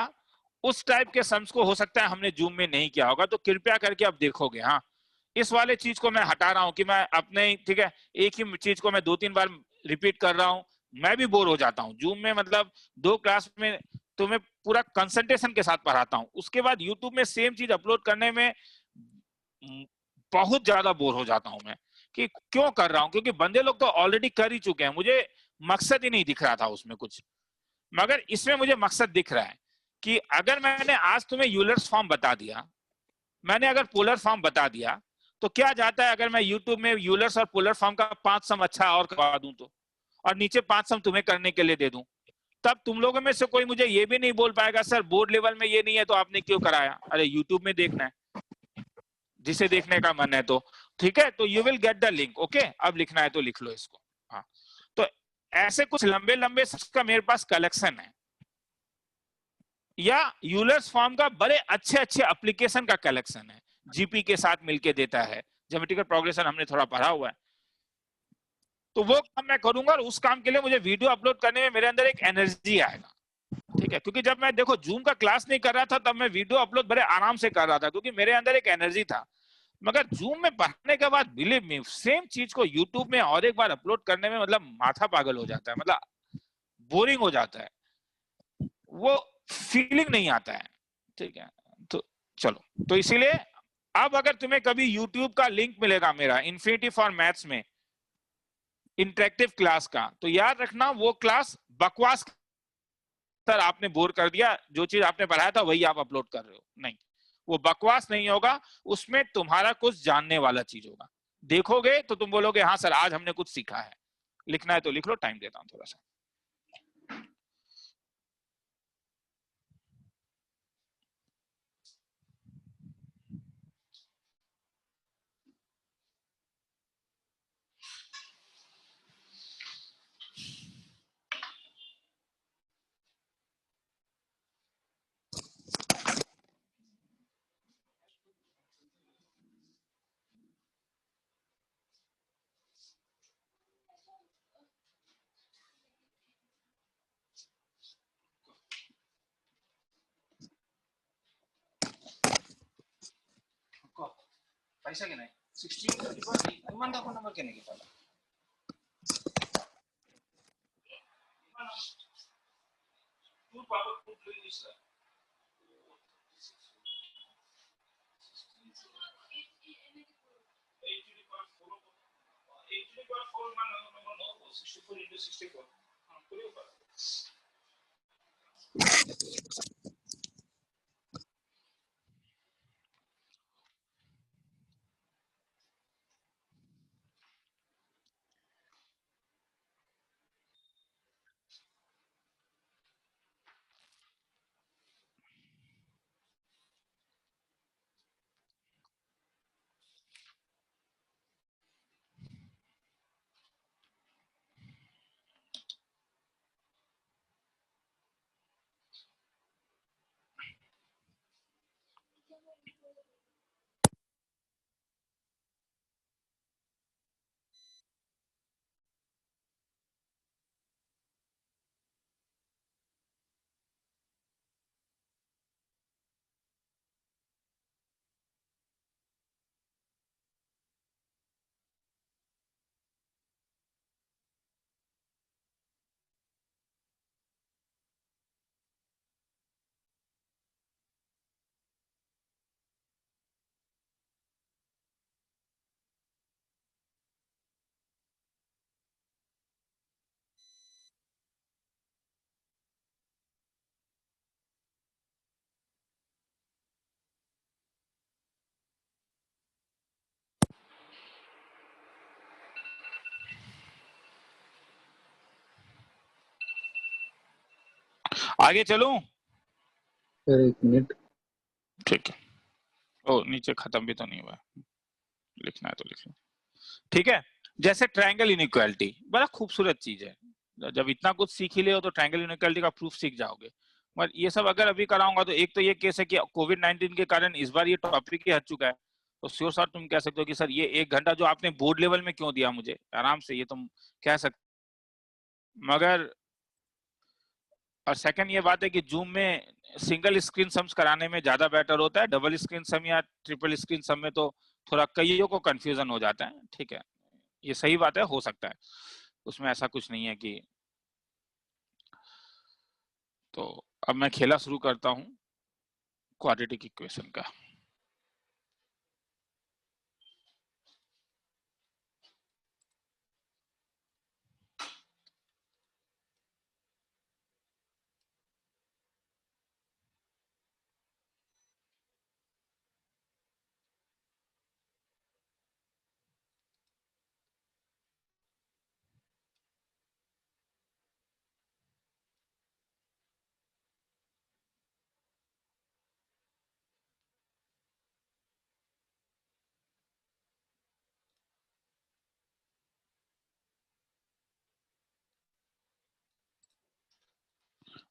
उस टाइप के सम्स को हो सकता है हमने जूम में नहीं किया होगा, तो कृपया करके अब देखोगे। हाँ, इस वाले चीज को मैं हटा रहा हूं कि मैं अपने, ठीक है, एक ही चीज को मैं 2-3 बार रिपीट कर रहा हूं, मैं भी बोर हो जाता हूं। जूम में मतलब 2 क्लास में तुम्हें पूरा कंसंट्रेशन के साथ पढ़ाता हूं, उसके बाद यूट्यूब में सेम चीज अपलोड करने में बहुत ज्यादा बोर हो जाता हूं मैं, कि क्यों कर रहा हूं, क्योंकि बंदे लोग तो ऑलरेडी कर ही चुके हैं, मुझे मकसद ही नहीं दिख रहा था उसमें कुछ। मगर इसमें मुझे मकसद दिख रहा है कि अगर मैंने आज तुम्हें यूलर्स फॉर्म बता दिया, मैंने अगर पोलर फॉर्म बता दिया, तो क्या जाता है अगर मैं YouTube में यूलर्स और पोलर फॉर्म का 5 सम अच्छा और करवा दूं तो, और नीचे 5 सम तुम्हें करने के लिए दे दूं, तब तुम लोगों में से कोई मुझे ये भी नहीं बोल पाएगा सर बोर्ड लेवल में ये नहीं है तो आपने क्यों कराया। अरे YouTube में देखना है, जिसे देखने का मन है तो ठीक है, तो you will get the link. Okay, अब लिखना है तो लिख लो इसको। हाँ, तो ऐसे कुछ लंबे लंबे का मेरे पास कलेक्शन है। या यूलर्स फॉर्म का बड़े अच्छे अच्छे एप्लीकेशन का कलेक्शन है, जीपी के साथ मिलके देता है, ज्योमेट्रिकल प्रोग्रेशन हमने थोड़ा पढ़ा हुआ है। तो वो काम मैं करूंगा और उस काम के लिए मुझे वीडियो अपलोड करने में मेरे अंदर एक एनर्जी आएगा, ठीक है। क्योंकि जब मैं देखो जूम का क्लास नहीं कर रहा था तब मैं वीडियो अपलोड बड़े आराम से कर रहा था, क्योंकि मेरे अंदर एक एनर्जी था। मगर जूम में पढ़ने के बाद बिलीव मी, सेम चीज को यूट्यूब में और एक बार अपलोड करने में मतलब माथा पागल हो जाता है, मतलब बोरिंग हो जाता है, वो फीलिंग नहीं आता है, ठीक है। तो चलो, तो इसीलिए अब अगर तुम्हें कभी यूट्यूब का लिंक मिलेगा मेरा इन्फिनिटी फॉर मैथ्स में इंटरेक्टिव क्लास का, तो याद रखना वो क्लास बकवास, सर आपने बोर कर दिया, जो चीज आपने पढ़ाया था वही आप अपलोड कर रहे हो, नहीं, वो बकवास नहीं होगा, उसमें तुम्हारा कुछ जानने वाला चीज होगा। देखोगे तो तुम बोलोगे हाँ सर आज हमने कुछ सीखा है। लिखना है तो लिख लो, टाइम देता हूं थोड़ा सा। पैसा के नाही 16 इमान दाखव नंबर के नाही पाला तू पावर फूड लिस्ट है 80.4 मान नंबर 9 64 into 64 हां पूरे ऊपर। आगे चलूं? सर एक मिनट। ठीक है। ओ नीचे खत्म भी तो नहीं हुआ, लिखना है तो लिख लो, ठीक है। जैसे ट्रायंगल इनइक्वालिटी बड़ा खूबसूरत चीज है, जब इतना कुछ सीख ही ले हो तो ट्रायंगल इनइक्वालिटी का प्रूफ सीख जाओगे। मगर ये सब अगर अभी कराऊंगा तो एक तो ये केस है कि कोविड 19 के कारण इस बार ये टॉपिक ही हट चुका है, तो श्योर सर तुम कह सकते हो कि सर ये 1 घंटा जो आपने बोर्ड लेवल में क्यों दिया मुझे, आराम से ये तुम कह सकते। मगर और सेकंड ये बात है कि जूम में सिंगल स्क्रीन सम्स कराने में ज्यादा बेटर होता है, डबल स्क्रीन सम या ट्रिपल स्क्रीन सम में तो थोड़ा कईयों को कंफ्यूजन हो जाता है, ठीक है। ये सही बात है, हो सकता है, उसमें ऐसा कुछ नहीं है कि। तो अब मैं खेला शुरू करता हूं क्वाड्रेटिक इक्वेशन का।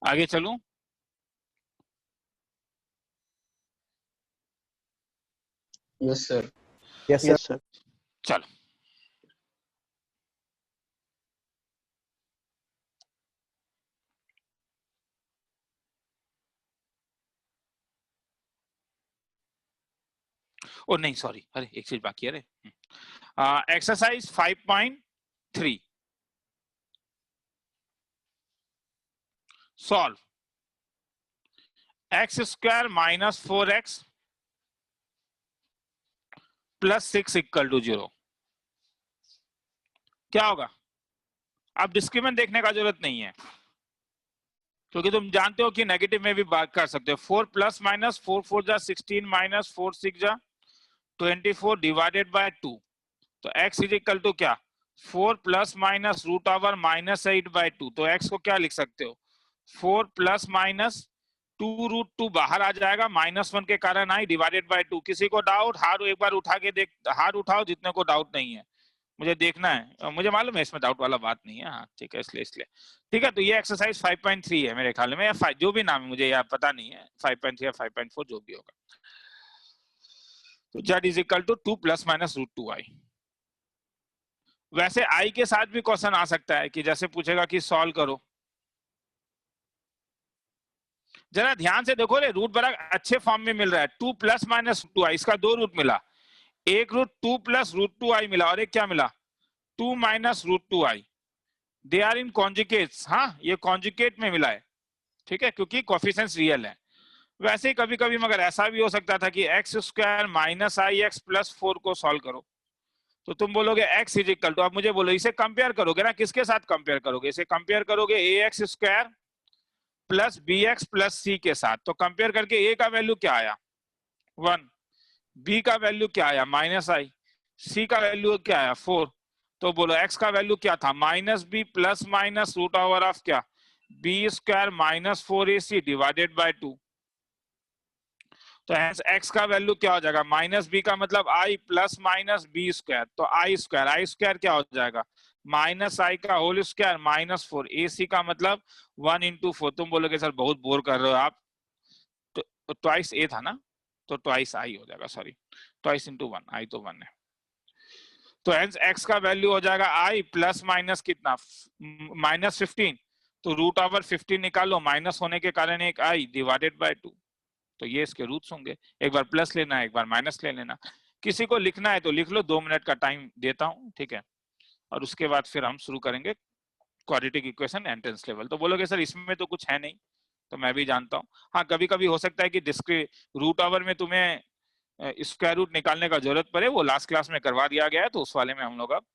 आगे चलूं? Yes, sir. Yes, sir. Yes, sir. चलो ओ नहीं सॉरी, अरे एक चीज बाकी है रे। Exercise 5.3 solve x square minus 4x plus 6 equal to 0। क्या होगा? अब डिस्क्रिमिनेंट देखने का जरूरत नहीं है क्योंकि तुम जानते हो कि नेगेटिव में भी बात कर सकते हो। 4 प्लस माइनस 4 4 जा 16 माइनस 4 6 जा 24 डिवाइडेड बाय 2। तो x इज इक्वल टू क्या? 4 plus minus root over minus 8 by 2। तो x को क्या लिख सकते हो? 4 प्लस माइनस 2 रूट 2 बाहर आ जाएगा, -1 के कारण आई डिवाइडेड बाय 2। किसी को डाउट? हाथ एक बार उठा के देख, हाथ उठाओ जितने को डाउट नहीं है, मुझे देखना है। मुझे मालूम है इसमें डाउट वाला बात नहीं है। हाँ ठीक है, इसलिए ठीक है। तो ये एक्सरसाइज 5.3 है मेरे ख्याल में, या 5 जो भी नाम है मुझे यार पता नहीं है, 5.3 या 5.4 जो भी होगा। तो z is equal to 2 plus minus root 2 i. वैसे आई के साथ भी क्वेश्चन आ सकता है कि जैसे पूछेगा कि सॉल्व करो। जरा ध्यान से देखो रे, रूट बड़ा अच्छे फॉर्म में मिल रहा है। 2 प्लस माइनस 2 आई, इसका 2 रूट मिला। एक रूट 2 प्लस रूट 2 आई मिला और एक क्या मिला? 2 minus root 2 i. They are in conjugates. हाँ ये कॉन्जुगेट में मिला है, ठीक है, क्योंकि कोफिशिएंट्स रियल है। वैसे ही कभी कभी मगर ऐसा भी हो सकता था कि एक्स स्क्वायर माइनस आई एक्स प्लस 4 को सॉल्व करो। तो तुम बोलोगे एक्स इज इक्वल टू, अब मुझे बोलो इसे कंपेयर करोगे ना, किसके साथ कंपेयर करोगे? इसे कंपेयर करोगे A X square plus B X plus C के साथ। तो कंपेयर करके ए का वैल्यू क्या आया? 1। बी का वैल्यू क्या आया? माइनस आई। सी का वैल्यू क्या आया? 4। तो बोलो एक्स का वैल्यू क्या था? Minus B plus minus root over of क्या? B square minus 4ac divided by 2। तो x का वैल्यू क्या हो जाएगा? माइनस बी का मतलब i plus minus b square. तो आई स्क्वायर क्या हो जाएगा? माइनस आई का होल स्क्वायर माइनस 4। ac का मतलब 1 इंटू 4। तुम बोलोगे सर बहुत बोर कर रहे हो आप, तो ट्वाइस a था ना, तो ट्वाइस i हो जाएगा। सॉरी, ट्वाइस इंटू 1, i तो 1 है। तो x का वैल्यू हो जाएगा i प्लस माइनस कितना? माइनस 15। तो रूट ओवर 15 निकालो, माइनस होने के कारण एक i डिवाइडेड बाय 2। तो ये इसके रूट्स होंगे। एक बार प्लस लेना है, एक बार माइनस ले लेना। किसी को लिखना है तो लिख लो, 2 मिनट का टाइम देता हूं, ठीक है। और उसके बाद फिर हम शुरू करेंगे क्वाड्रेटिक इक्वेशन एंट्रेंस लेवल। तो बोलोगे सर इसमें तो कुछ है नहीं, तो मैं भी जानता हूँ। हाँ कभी कभी हो सकता है कि रूट ओवर में तुम्हें स्क्वायर रूट निकालने का जरूरत पड़े, वो लास्ट क्लास में करवा दिया गया है, तो उस वाले में हम लोग अब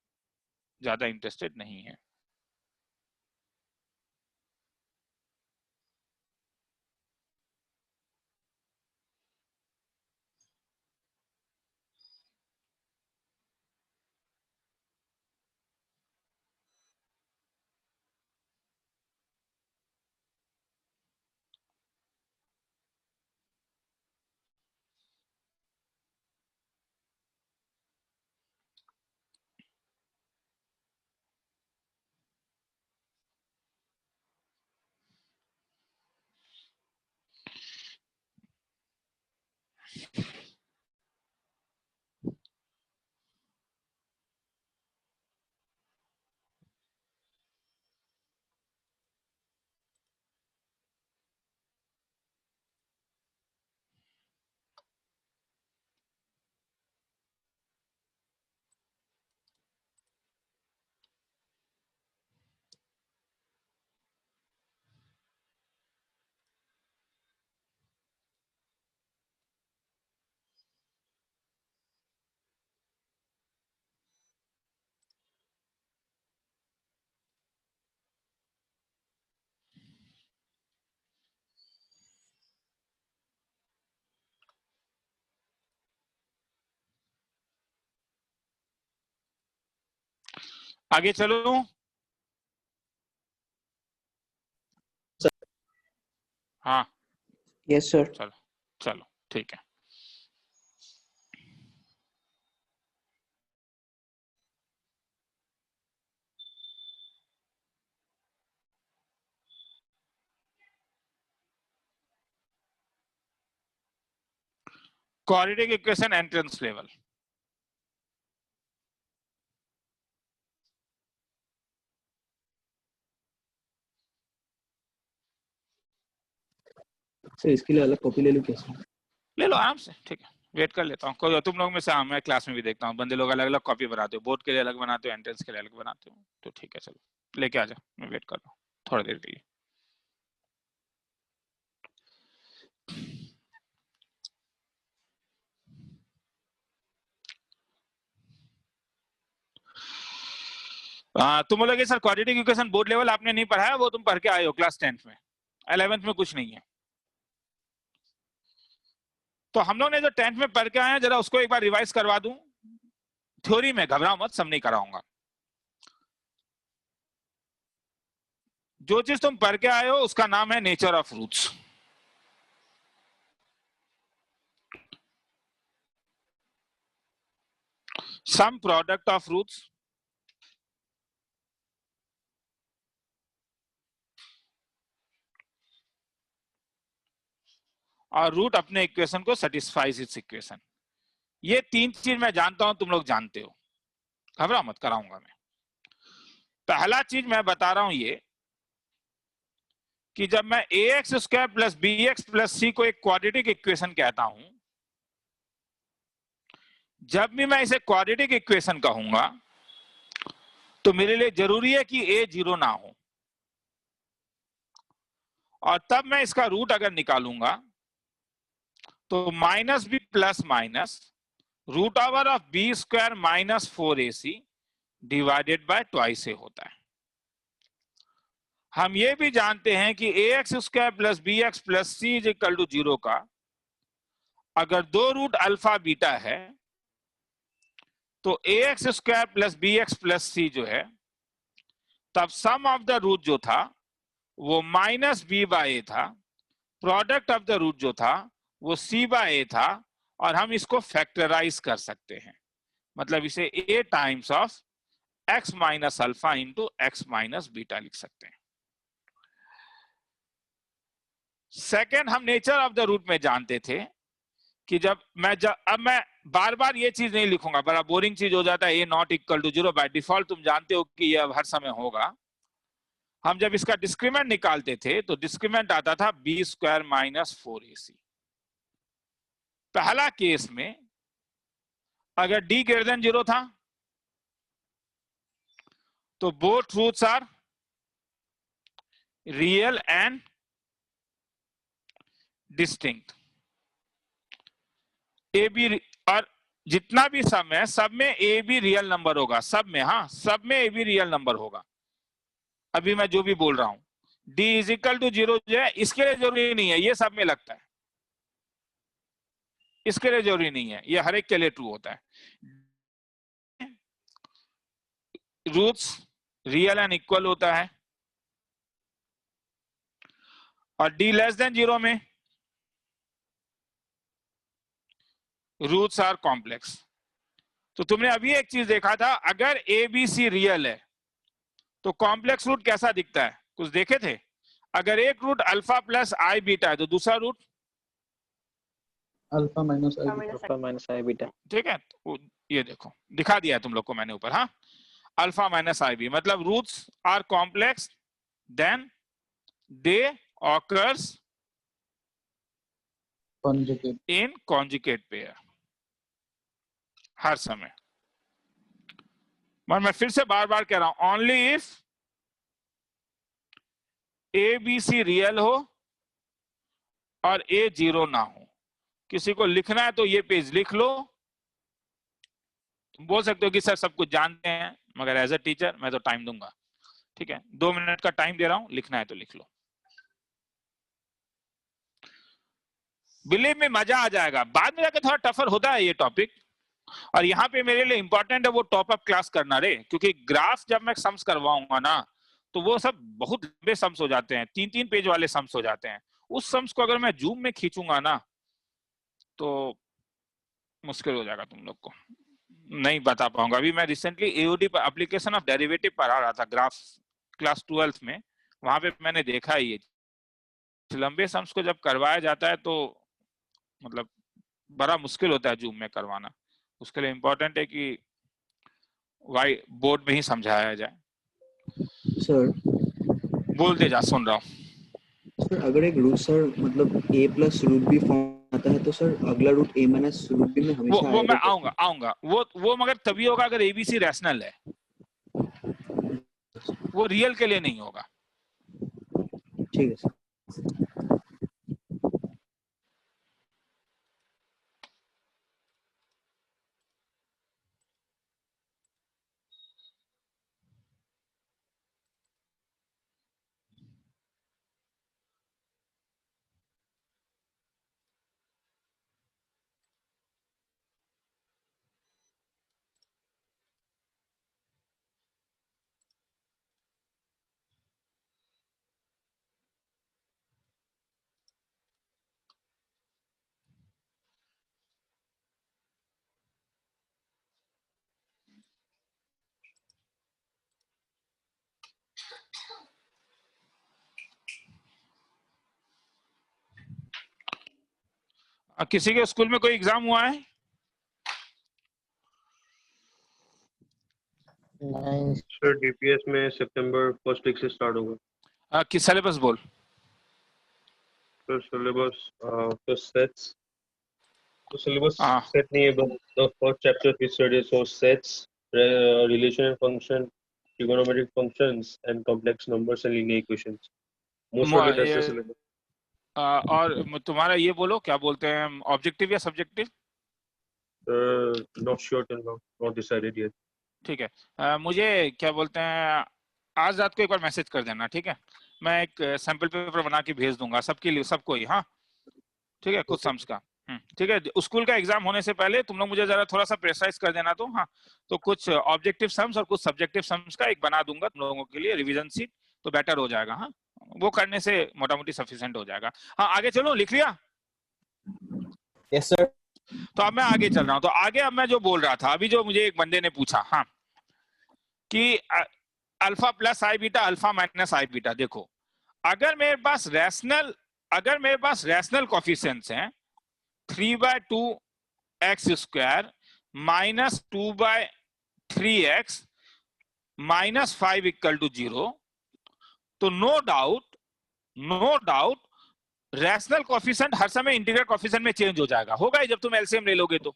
ज्यादा इंटरेस्टेड नहीं है। आगे चलो। हाँ Yes, sir. चलो चलो ठीक है। Quadratic equation entrance level. Sir इसके लिए अलग कॉपी ले लूं कैसे? ले लो आराम से, ठीक है, वेट कर लेता हूँ। कोई तुम लोग में से, हाँ, मैं क्लास में भी देखता हूँ बंदे लोग अलग अलग कॉपी बनाते हो, बोर्ड के लिए अलग बनाते हो, एंट्रेंस के लिए अलग बनाते हो, तो ठीक है चलो लेके आ जा, मैं वेट कर रहा हूँ थोड़ी देर के लिए। तुम बोलोगे sir quadratic equation board level आपने नहीं पढ़ा है, वो तुम पढ़ के आए हो क्लास 10th में, 11th में कुछ नहीं है। तो हम लोग ने जो 10th में पढ़ के आए हैं जरा उसको एक बार रिवाइज करवा दूं। थ्योरी में घबराओ मत, सब नहीं कराऊंगा। जो चीज तुम पढ़ के आए हो उसका नाम है nature of roots. Sum product of roots और रूट अपने इक्वेशन को सेटिस्फाइज इट्स इक्वेशन। ये तीन चीज मैं जानता हूं, तुम लोग जानते हो, घबराओ मत, कराऊंगा मैं। पहला चीज मैं बता रहा हूं ये कि जब मैं ax square plus bx plus c को एक क्वाड्रेटिक इक्वेशन कहता हूं, जब भी मैं इसे क्वाड्रेटिक इक्वेशन कहूंगा तो मेरे लिए जरूरी है कि a 0 ना हो, और तब मैं इसका रूट अगर निकालूंगा तो minus B plus minus root over of B square minus 4ac divided by twice A होता है। हम ये भी जानते हैं कि ax square plus bx plus c is equal to 0 का अगर दो रूट अल्फा बीटा है तो ax square plus bx plus c जो है, तब सम ऑफ द रूट जो था वो माइनस b बाय a था, प्रोडक्ट ऑफ द रूट जो था वो c बाय a था, और हम इसको फैक्टराइज कर सकते हैं, मतलब इसे a times of x minus alpha into x minus beta लिख सकते हैं। सेकेंड, हम नेचर ऑफ द रूट में जानते थे कि अब मैं बार बार ये चीज नहीं लिखूंगा, बड़ा बोरिंग चीज हो जाता है, A not equal to 0 by default, तुम जानते हो कि ये हर समय होगा। हम जब इसका डिस्क्रीमेंट निकालते थे तो डिस्क्रीमेंट आता था बी स्क्वायर माइनस 4ac। पहला केस में अगर d ग्रेटर देन 0 था तो both roots are real and distinct. A b, और जितना भी सम है सब में ए बी रियल नंबर होगा, सब में, हाँ सब में ए बी रियल नंबर होगा। अभी मैं जो भी बोल रहा हूं d इज इक्वल टू 0 जो है, इसके लिए जरूरी नहीं है, ये सब में लगता है, इसके लिए जरूरी नहीं है, ये हर एक के लिए ट्रू होता है। रूट्स रियल एंड इक्वल होता है, और d लेस देन 0 में रूट्स आर कॉम्प्लेक्स। तो तुमने अभी एक चीज देखा था, अगर ए बी सी रियल है तो कॉम्प्लेक्स रूट कैसा दिखता है, कुछ देखे थे? अगर एक root alpha plus i beta है तो दूसरा root alpha minus i beta. ठीक है, तो ये देखो दिखा दिया है तुम लोग को मैंने ऊपर, हाँ, अल्फा माइनस आई बी, मतलब roots are complex then they occurs in conjugate pair हर समय। मैं फिर से बार बार कह रहा हूं, only if A B C real हो और ए 0 ना हो। किसी को लिखना है तो ये पेज लिख लो, तुम बोल सकते हो कि सर सब कुछ जानते हैं, मगर एज अ टीचर मैं तो टाइम दूंगा, ठीक है, 2 मिनट का टाइम दे रहा हूं, लिखना है तो लिख लो। बिलीव में मजा आ जाएगा, बाद में जाकर थोड़ा टफर होता है ये टॉपिक, और यहाँ पे मेरे लिए इंपॉर्टेंट है वो टॉप अप क्लास करना रे, क्योंकि ग्राफ जब मैं सम्स करवाऊंगा ना तो वो सब बहुत लंबे सम्स हो जाते हैं, 3-3 पेज वाले सम्स हो जाते हैं। उस सम्स को अगर मैं जूम में खींचूंगा ना तो मुश्किल हो जाएगा, तुम लोग को नहीं बता पाऊंगा। अभी मैं रिसेंटली एओडी पर एप्लीकेशन ऑफ डेरिवेटिव पढ़ा रहा था, ग्राफ, क्लास 12th में, वहां पे मैंने देखा ये लंबे सम्स को जब करवाया जाता है तो मतलब बड़ा मुश्किल होता है जूम में करवाना। उसके लिए इम्पोर्टेंट है कि वाई बोर्ड में ही समझाया जाए। सर बोलते जा, सुन रहा हूँ। सर अगर एक रूट सर मतलब a plus root b form आता है तो सर अगला root a minus root b में हमेशा वो मैं आएगा। आऊंगा वो मगर तभी होगा अगर एबीसी रैशनल है, वो रियल के लिए नहीं होगा। ठीक है सर। किसी के स्कूल में कोई एग्जाम हुआ है? नहीं सर डीपीएस में सितंबर फर्स्ट वीक से स्टार्ट होगा। किस सिलेबस बोल? सर सिलेबस तो सेट्स, तो सिलेबस हाँ। सेट नहीं है, बस the first chapter we study so sets, relation and function, trigonometric functions and complex numbers and linear equations. Most of it ऐसे सिलेबस। और तुम्हारा ये बोलो क्या बोलते हैं, ऑब्जेक्टिव या subjective? Not sure till now, not decided yet. ठीक है, मुझे क्या बोलते हैं, आज रात को एक बार मैसेज कर देना, ठीक है? मैं एक सैंपल पेपर बना के भेज दूंगा सबके लिए, सबको ही। हाँ ठीक है, कुछ सम्स का। ठीक है, स्कूल का एग्जाम होने से पहले तुम लोग मुझे जरा थोड़ा सा प्रेसाइज कर देना। तो हाँ, तो कुछ ऑब्जेक्टिव सम्स और कुछ सब्जेक्टिव सम्स का एक बना दूंगा तुम लोगों के लिए रिवीजन शीट, तो बेटर हो जाएगा। हाँ, वो करने से मोटा मोटी सफिशिएंट हो जाएगा। हाँ आगे चलो, लिख लिया? Yes sir. तो अब मैं आगे चल रहा हूँ। तो आगे अब मैं जो बोल रहा था, अभी जो मुझे एक बंदे ने पूछा, हाँ, कि alpha plus i beta, alpha minus i beta. देखो, अगर मेरे पास रैशनल कोफिशिएंट्स हैं 3/2 x square minus 2/3x minus 5 equal to 0, तो नो डाउट रैशनल कोफिशिएंट हर समय इंटीग्रल कोफिशिएंट में चेंज हो जाएगा, होगा ही जब तुम एलसीएम ले लोगे। तो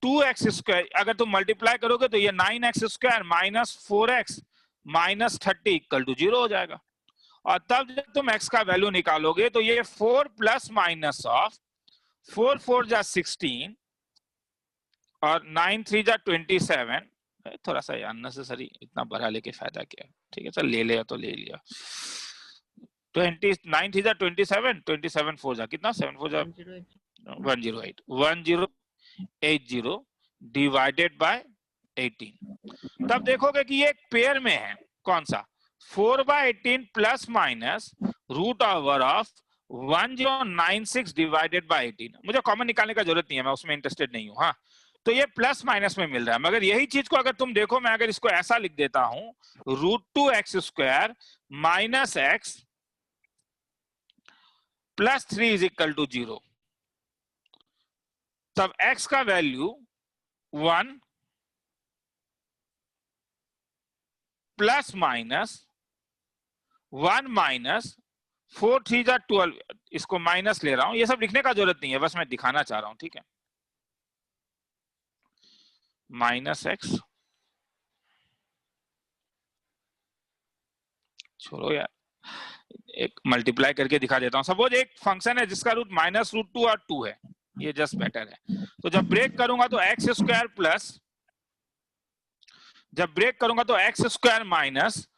2x स्क्वायर अगर तुम मल्टीप्लाई करोगे तो ये 9x square minus 4x minus 30 equal to 0 हो जाएगा। और तब जब तुम x का वैल्यू निकालोगे तो ये 4 प्लस माइनस ऑफ 4 4 जा 16 और 9 3 जा 27। थोड़ा सा अननेसेसरी इतना बड़ा लेके फायदा क्या है? ठीक है, चल ले लिया तो ले लिया। 9 3 जा 27, 27 4 जा कितना, 7 4 जा 108, 1080 डिवाइडेड बाय 18। तब देखोगे कि ये एक पेयर में है, कौन सा, 4/18 plus minus root over of 1096 divided by 18। मुझे कॉमन निकालने का जरूरत नहीं है, मैं उसमें इंटरेस्टेड नहीं हूं। हाँ, तो ये प्लस माइनस में मिल रहा है, मगर यही चीज को अगर तुम देखो, मैं अगर इसको ऐसा लिख देता हूं, √2x square minus x plus 3 is equal to 0, तब x का वैल्यू 1 प्लस माइनस 1 माइनस 4 3 जा 12, इसको माइनस ले रहा हूं, ये सब लिखने का जरूरत नहीं है, बस मैं दिखाना चाह रहा हूं। ठीक है, माइनस x, छोड़ो यार, एक मल्टीप्लाई करके दिखा देता हूं। सपोज एक फंक्शन है जिसका रूट -√2 और 2 है, ये जस्ट बेटर है। तो जब ब्रेक करूंगा तो x स्क्वायर प्लस, जब ब्रेक करूंगा तो x square minus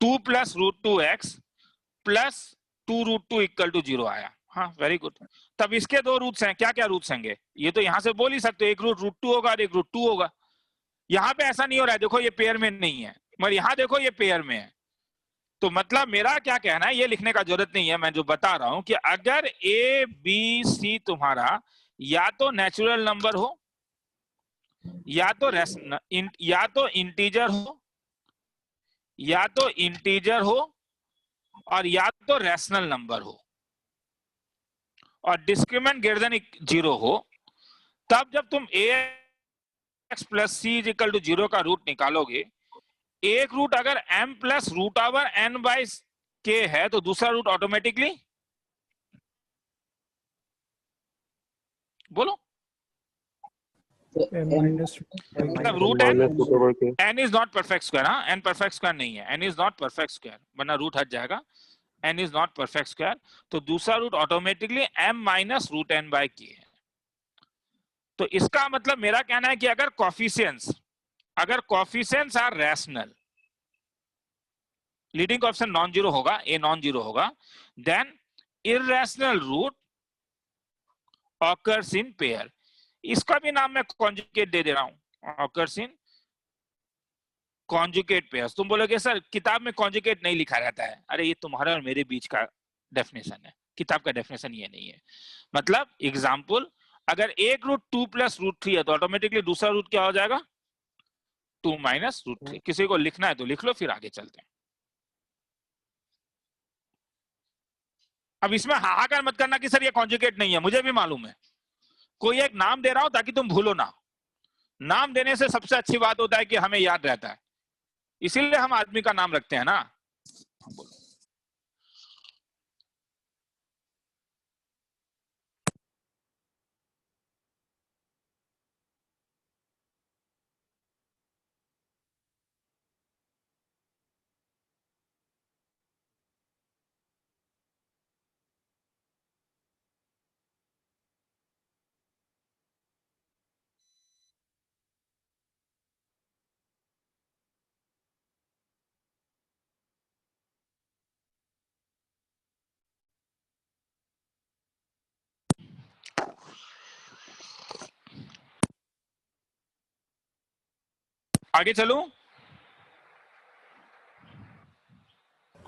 2 plus √2x plus 2√2 equal to 0 आया। हाँ वेरी गुड। तब इसके दो रूट्स हैं, क्या क्या रूट्स होंगे, ये तो यहां से बोल ही सकते हो, एक रूट √2 होगा और एक √2 होगा। यहाँ पे ऐसा नहीं हो रहा है, देखो ये पेयर में नहीं है, मगर यहाँ देखो ये पेयर में है। तो मतलब मेरा क्या कहना है, ये लिखने का जरूरत नहीं है, मैं जो बता रहा हूं कि अगर ए बी सी तुम्हारा या तो नेचुरल नंबर हो, या तो इंटीजर हो, या तो इंटीजर हो, और या तो रैशनल नंबर हो, और डिस्क्रिमिनेंट ग्रेटर देन 0 हो, तब जब तुम ax plus c is equal to 0 का रूट निकालोगे, एक रूट अगर m plus root over n by k है तो दूसरा रूट ऑटोमेटिकली, बोलो, मतलब root n, minus whatever k. n is not perfect square, हाँ n परफेक्ट स्क्वायर नहीं है, n is not perfect square, वरना रूट हट जाएगा, n is not perfect square, तो दूसरा root automatically m minus root n by k है। तो इसका मतलब मेरा कहना है कि अगर coefficients are rational, leading coefficient non zero होगा, a नॉन जीरो होगा, then irrational root occurs in pair. इसका भी नाम मैं कॉन्जुगेट दे रहा हूं, ऑकर्स इन कॉन्जुगेट पेयर्स। तुम बोलोगे सर किताब में कॉन्जुगेट नहीं लिखा रहता है, अरे ये तुम्हारा और मेरे बीच का डेफिनेशन है, किताब का डेफिनेशन ये नहीं है। मतलब एग्जांपल, अगर एक रूट 2 प्लस रूट 3 है तो ऑटोमेटिकली दूसरा रूट क्या हो जाएगा, 2 माइनस रूट 3। किसी को लिखना है तो लिख लो, फिर आगे चलते हैं। अब इसमें हाहाकार मत करना कि सर ये कॉन्जुगेट नहीं है, मुझे भी मालूम है, कोई एक नाम दे रहा हूं ताकि तुम भूलो ना। नाम देने से सबसे अच्छी बात होता है कि हमें याद रहता है, इसीलिए हम आदमी का नाम रखते हैं ना। आगे चलूं?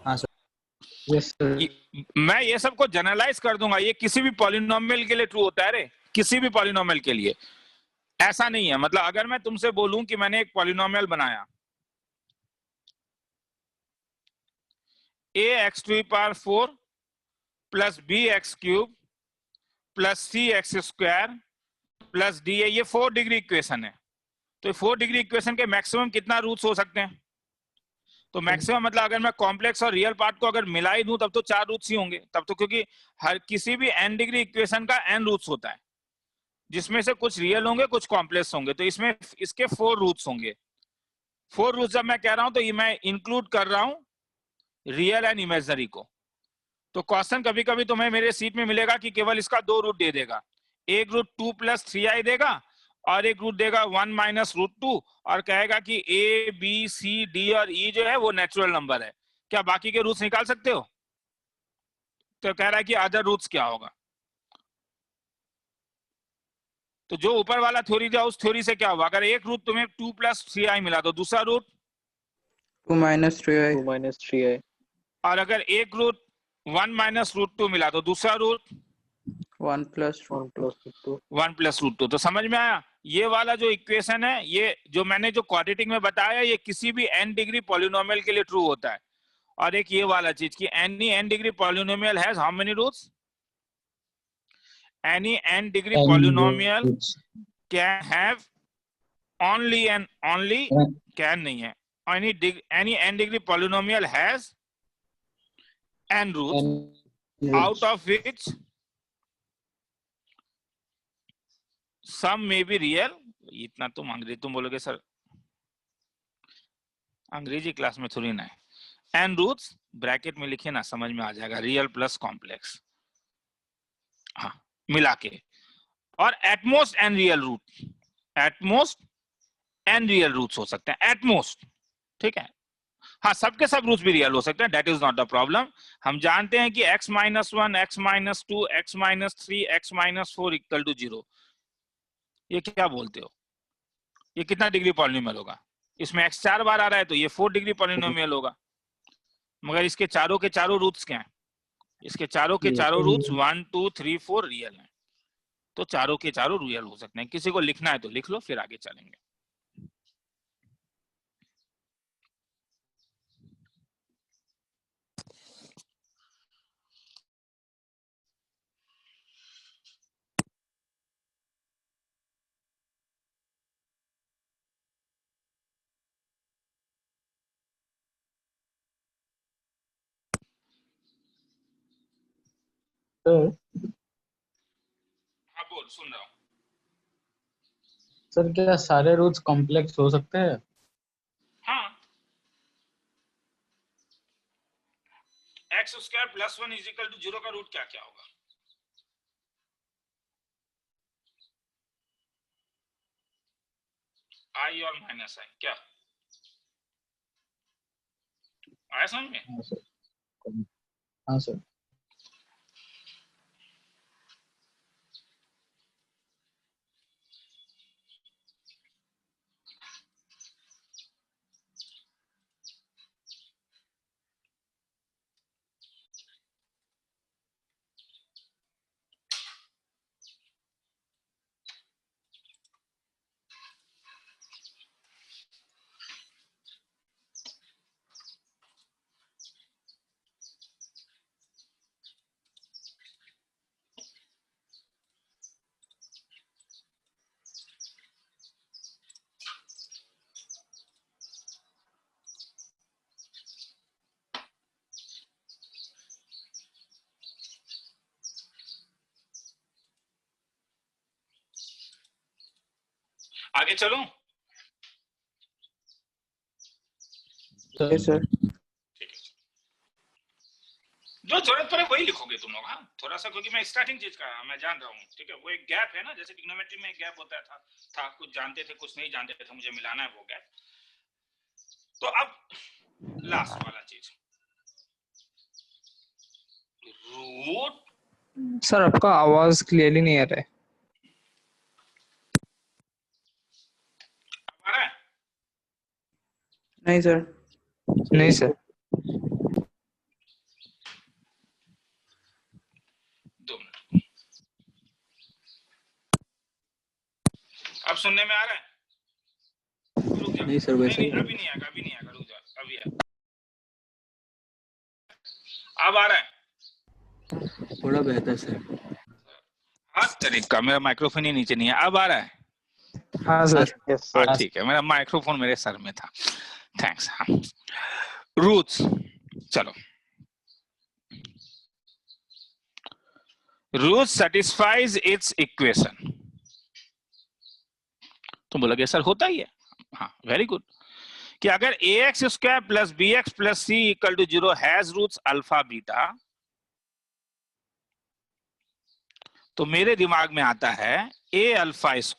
हाँ सर। Yes sir. मैं ये सबको जनरलाइज कर दूंगा, ये किसी भी पॉलिनोमियल के लिए ट्रू होता है रे, किसी भी पॉलिनोमियल के लिए। ऐसा नहीं है, मतलब अगर मैं तुमसे बोलूं कि मैंने एक पॉलिनोमियल बनाया ax⁴ plus bx³ plus cx² plus d, ये 4 डिग्री इक्वेशन है, तो 4 डिग्री इक्वेशन के मैक्सिमम कितना रूट्स हो सकते हैं? तो मैक्सिमम मतलब अगर मैं कॉम्प्लेक्स और रियल पार्ट को अगर मिला ही दूं तब तो 4 रूट्स ही होंगे तब तो, क्योंकि हर किसी भी n डिग्री इक्वेशन का n रूट्स होता है, जिसमें से कुछ रियल होंगे कुछ कॉम्प्लेक्स होंगे, तो इसमें इसके 4 रूट्स होंगे। 4 रूट्स जब मैं कह रहा हूं तो ये मैं इंक्लूड कर रहा हूं रियल एंड इमेजिनरी को। तो क्वेश्चन कभी कभी तुम्हें मेरे सीट में मिलेगा कि केवल इसका 2 रूट दे देगा, एक रूट 2 प्लस 3i देगा और एक रूट देगा 1 माइनस रूट 2 और कहेगा कि a b c d और e जो है वो नेचुरल नंबर है। क्या बाकी के रूट्स निकाल सकते हो? तो कह रहा है कि अदर रूट्स क्या होगा। तो जो ऊपर वाला थ्योरी था उस थ्योरी से क्या हुआ, अगर एक रूट तुम्हें 2 प्लस 3i मिला तो दूसरा रूट 2 minus 3i. और अगर एक रूट 1 माइनस रूट 2 मिला तो दूसरा root 1 plus root 2. 1 plus root 2। तो समझ में आया? ये वाला जो इक्वेशन है, ये जो मैंने जो क्वाड्रेटिक में बताया, ये किसी भी n डिग्री पॉलिनोमियल के लिए ट्रू होता है। और एक ये वाला चीज कि any n degree polynomial has how many roots, any n degree polynomial can have only and only, can नहीं है, any n degree polynomial has n roots out of which some may be real। इतना तुम अंग्रेजी तुम बोलोगे सर अंग्रेजी क्लास में थोड़ी ना है। n roots ब्रैकेट में लिखे ना, समझ में आ जाएगा, रियल प्लस कॉम्प्लेक्स, हाँ मिला के, और at most n real root, at most n real roots हो सकते हैं, एटमोस्ट, ठीक है। हाँ सबके सब रूट्स भी रियल हो सकते हैं, that is not the problem. हम जानते हैं कि x minus 1, x minus 2, x minus 3, x minus 4 equal to 0। ये क्या बोलते हो, ये कितना डिग्री पॉलिनोमियल होगा? इसमें x 4 बार आ रहा है तो ये 4 डिग्री पॉलिनोमियल होगा, मगर इसके चारों के चारों रूट्स क्या हैं? इसके चारों के चारों रूट्स 1 2 3 4 रियल हैं, तो चारों के चारों रियल हो सकते हैं। किसी को लिखना है तो लिख लो, फिर आगे चलेंगे। सर हाँ बोल, सुन रहा हूँ। सर क्या सारे रूट्स कॉम्प्लेक्स हो सकते हैं? हाँ, x² + 1 = 0 का रूट क्या क्या होगा? i और -i क्या आया समझ में? हाँ सर। हाँ सर। आगे चलूं? Yes, sir. ठीक है, जो जरूरत पड़े वही लिखोगे तुम लोग। हाँ, थोड़ा सा, क्योंकि मैं स्टार्टिंग चीज का मैं जान रहा हूँ, ठीक है। वो एक गैप है ना, जैसे ट्रिग्नोमेट्री में एक गैप होता था कुछ जानते थे कुछ नहीं जानते थे, मुझे मिलाना है वो गैप। तो अब लास्ट वाला चीज, रूट। सर आपका आवाज क्लियरली नहीं आ रहा है। आ रहा है? नहीं सर। नहीं सर। 2 मिनट, अब सुनने में आ रहा है? रुक जा, नहीं सर, वैसा ही अभी नहीं आएगा, अभी नहीं आएगा, रुक जा, अभी आएगा। अब आ रहा है? थोड़ा बेहतर सर। हाँ तरीका, मेरा माइक्रोफोन ही नीचे नहीं है। अब आ रहा है? हाँ सर। हाँ ठीक है, मेरा माइक्रोफोन मेरे सर में था, थैंक्स। हाँ, रूट्स, चलो। Root satisfies its equation. तो बोला सर होता ही है। हाँ, वेरी गुड। कि अगर ax² + bx + c = 0 has roots alpha beta, तो मेरे दिमाग में आता है a∝² +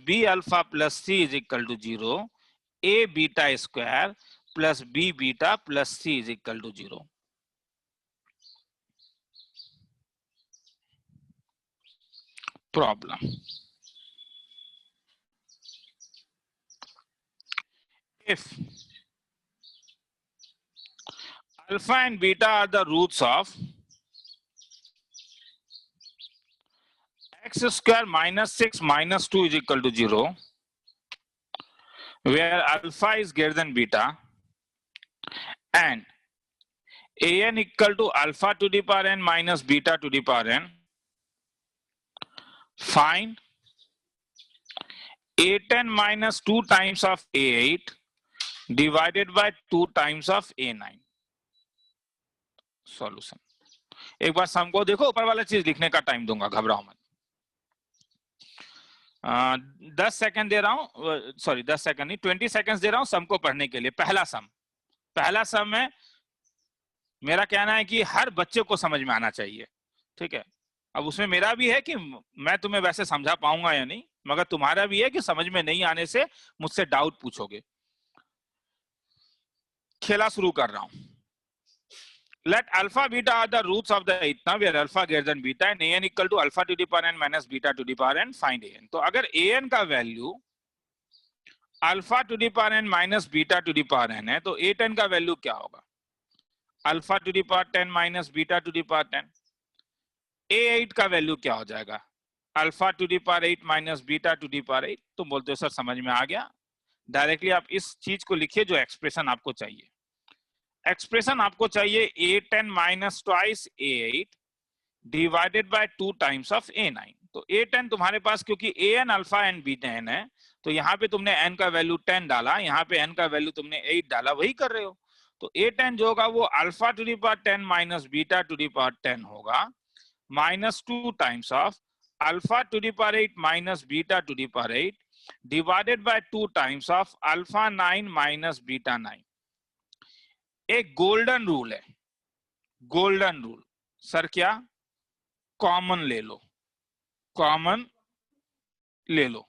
b∝ + c = 0, a∝² + b∝ + c = 0। Problem, if alpha and beta are the roots of x² - 6 - 2 = 0, where alpha is greater than beta, and an = alpha to the power n minus beta to the power n, find a10 minus 2 times of a8 divided by 2 times of a9। Solution, एक बार सम को देखो, ऊपर वाला चीज लिखने का टाइम दूंगा, घबराओ मत। 10 सेकंड दे रहा हूं, सॉरी 10 सेकंड नहीं, 20 सेकंड्स दे रहा हूं सम को पढ़ने के लिए। पहला सम है, मेरा कहना है कि हर बच्चे को समझ में आना चाहिए, ठीक है। अब उसमें मेरा भी है कि मैं तुम्हें वैसे समझा पाऊंगा या नहीं, मगर तुम्हारा भी है कि समझ में नहीं आने से मुझसे डाउट पूछोगे। खेला शुरू कर रहा हूं। Let alpha beta are the roots of the etna where alpha greater than beta and an = alpha to the power n minus beta to the power n, find an। तो अगर an का value alpha to the power n minus beta to the power n है, तो a10 का वैल्यू क्या होगा? alpha to the power 10 minus beta to the power 10। a8 का वैल्यू क्या हो जाएगा? alpha to the power 8 minus beta to the power 8। तुम बोलते हो सर समझ में आ गया। डायरेक्टली आप इस चीज को लिखिए जो एक्सप्रेशन आपको चाहिए। एक्सप्रेशन आपको चाहिए a10 minus twice a8 divided by 2 times of a9। तो a10 तुम्हारे पास, क्योंकि an alpha and beta n है, तो यहाँ पे तुमने n का वैल्यू 10 डाला, यहाँ पे n का वैल्यू तुमने 8 डाला, वही कर रहे हो। तो A10 जो होगा वो alpha to the power 10 minus beta to the power 10 होगा, minus 2 times of alpha to the power 8 minus beta to the power 8 divided by 2 times of alpha 9 minus beta 9। एक गोल्डन रूल है, गोल्डन रूल सर, क्या? कॉमन ले लो, कॉमन ले लो।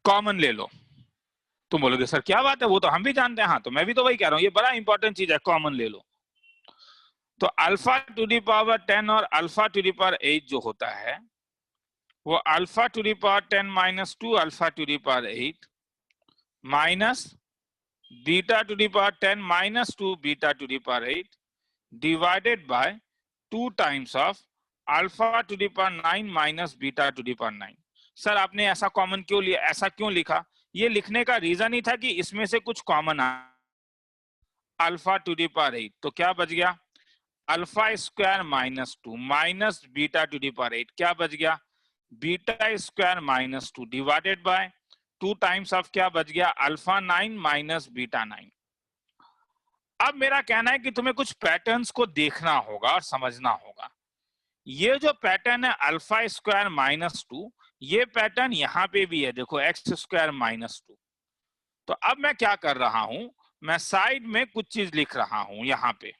कॉमन ले लो। तुम बोलोगे सर क्या बात है, वो तो हम भी जानते हैं। हाँ, तो मैं भी तो वही कह रहा हूं, ये बड़ा इंपॉर्टेंट चीज है, कॉमन ले लो। तो अल्फा टू दी पावर 10 और अल्फा टू दी पावर 8 जो होता है वो alpha to the power 10 minus 2 alpha to the power 8 minus beta to the power 10 minus 2 beta to the power 8 divided by 2 times of alpha to the power 9 minus beta to the power 9। Sir आपने ऐसा कॉमन क्यों लिया, ऐसा क्यों लिखा? ये लिखने का रीजन ही था कि इसमें से कुछ कॉमन आ, अल्फा टू दी पावर 8, तो क्या बच गया? Alpha square minus 2 minus beta to the power 8, क्या बच गया? Beta square minus 2 divided by 2 times of क्या बच गया? Alpha 9 minus beta 9। अब मेरा कहना है कि तुम्हें कुछ पैटर्न्स को देखना होगा और समझना होगा। ये जो पैटर्न है अल्फा स्क्वायर माइनस 2, ये पैटर्न यहां पे भी है, देखो एक्स स्क्वायर माइनस 2। तो अब मैं क्या कर रहा हूं, मैं साइड में कुछ चीज लिख रहा हूं। यहां पे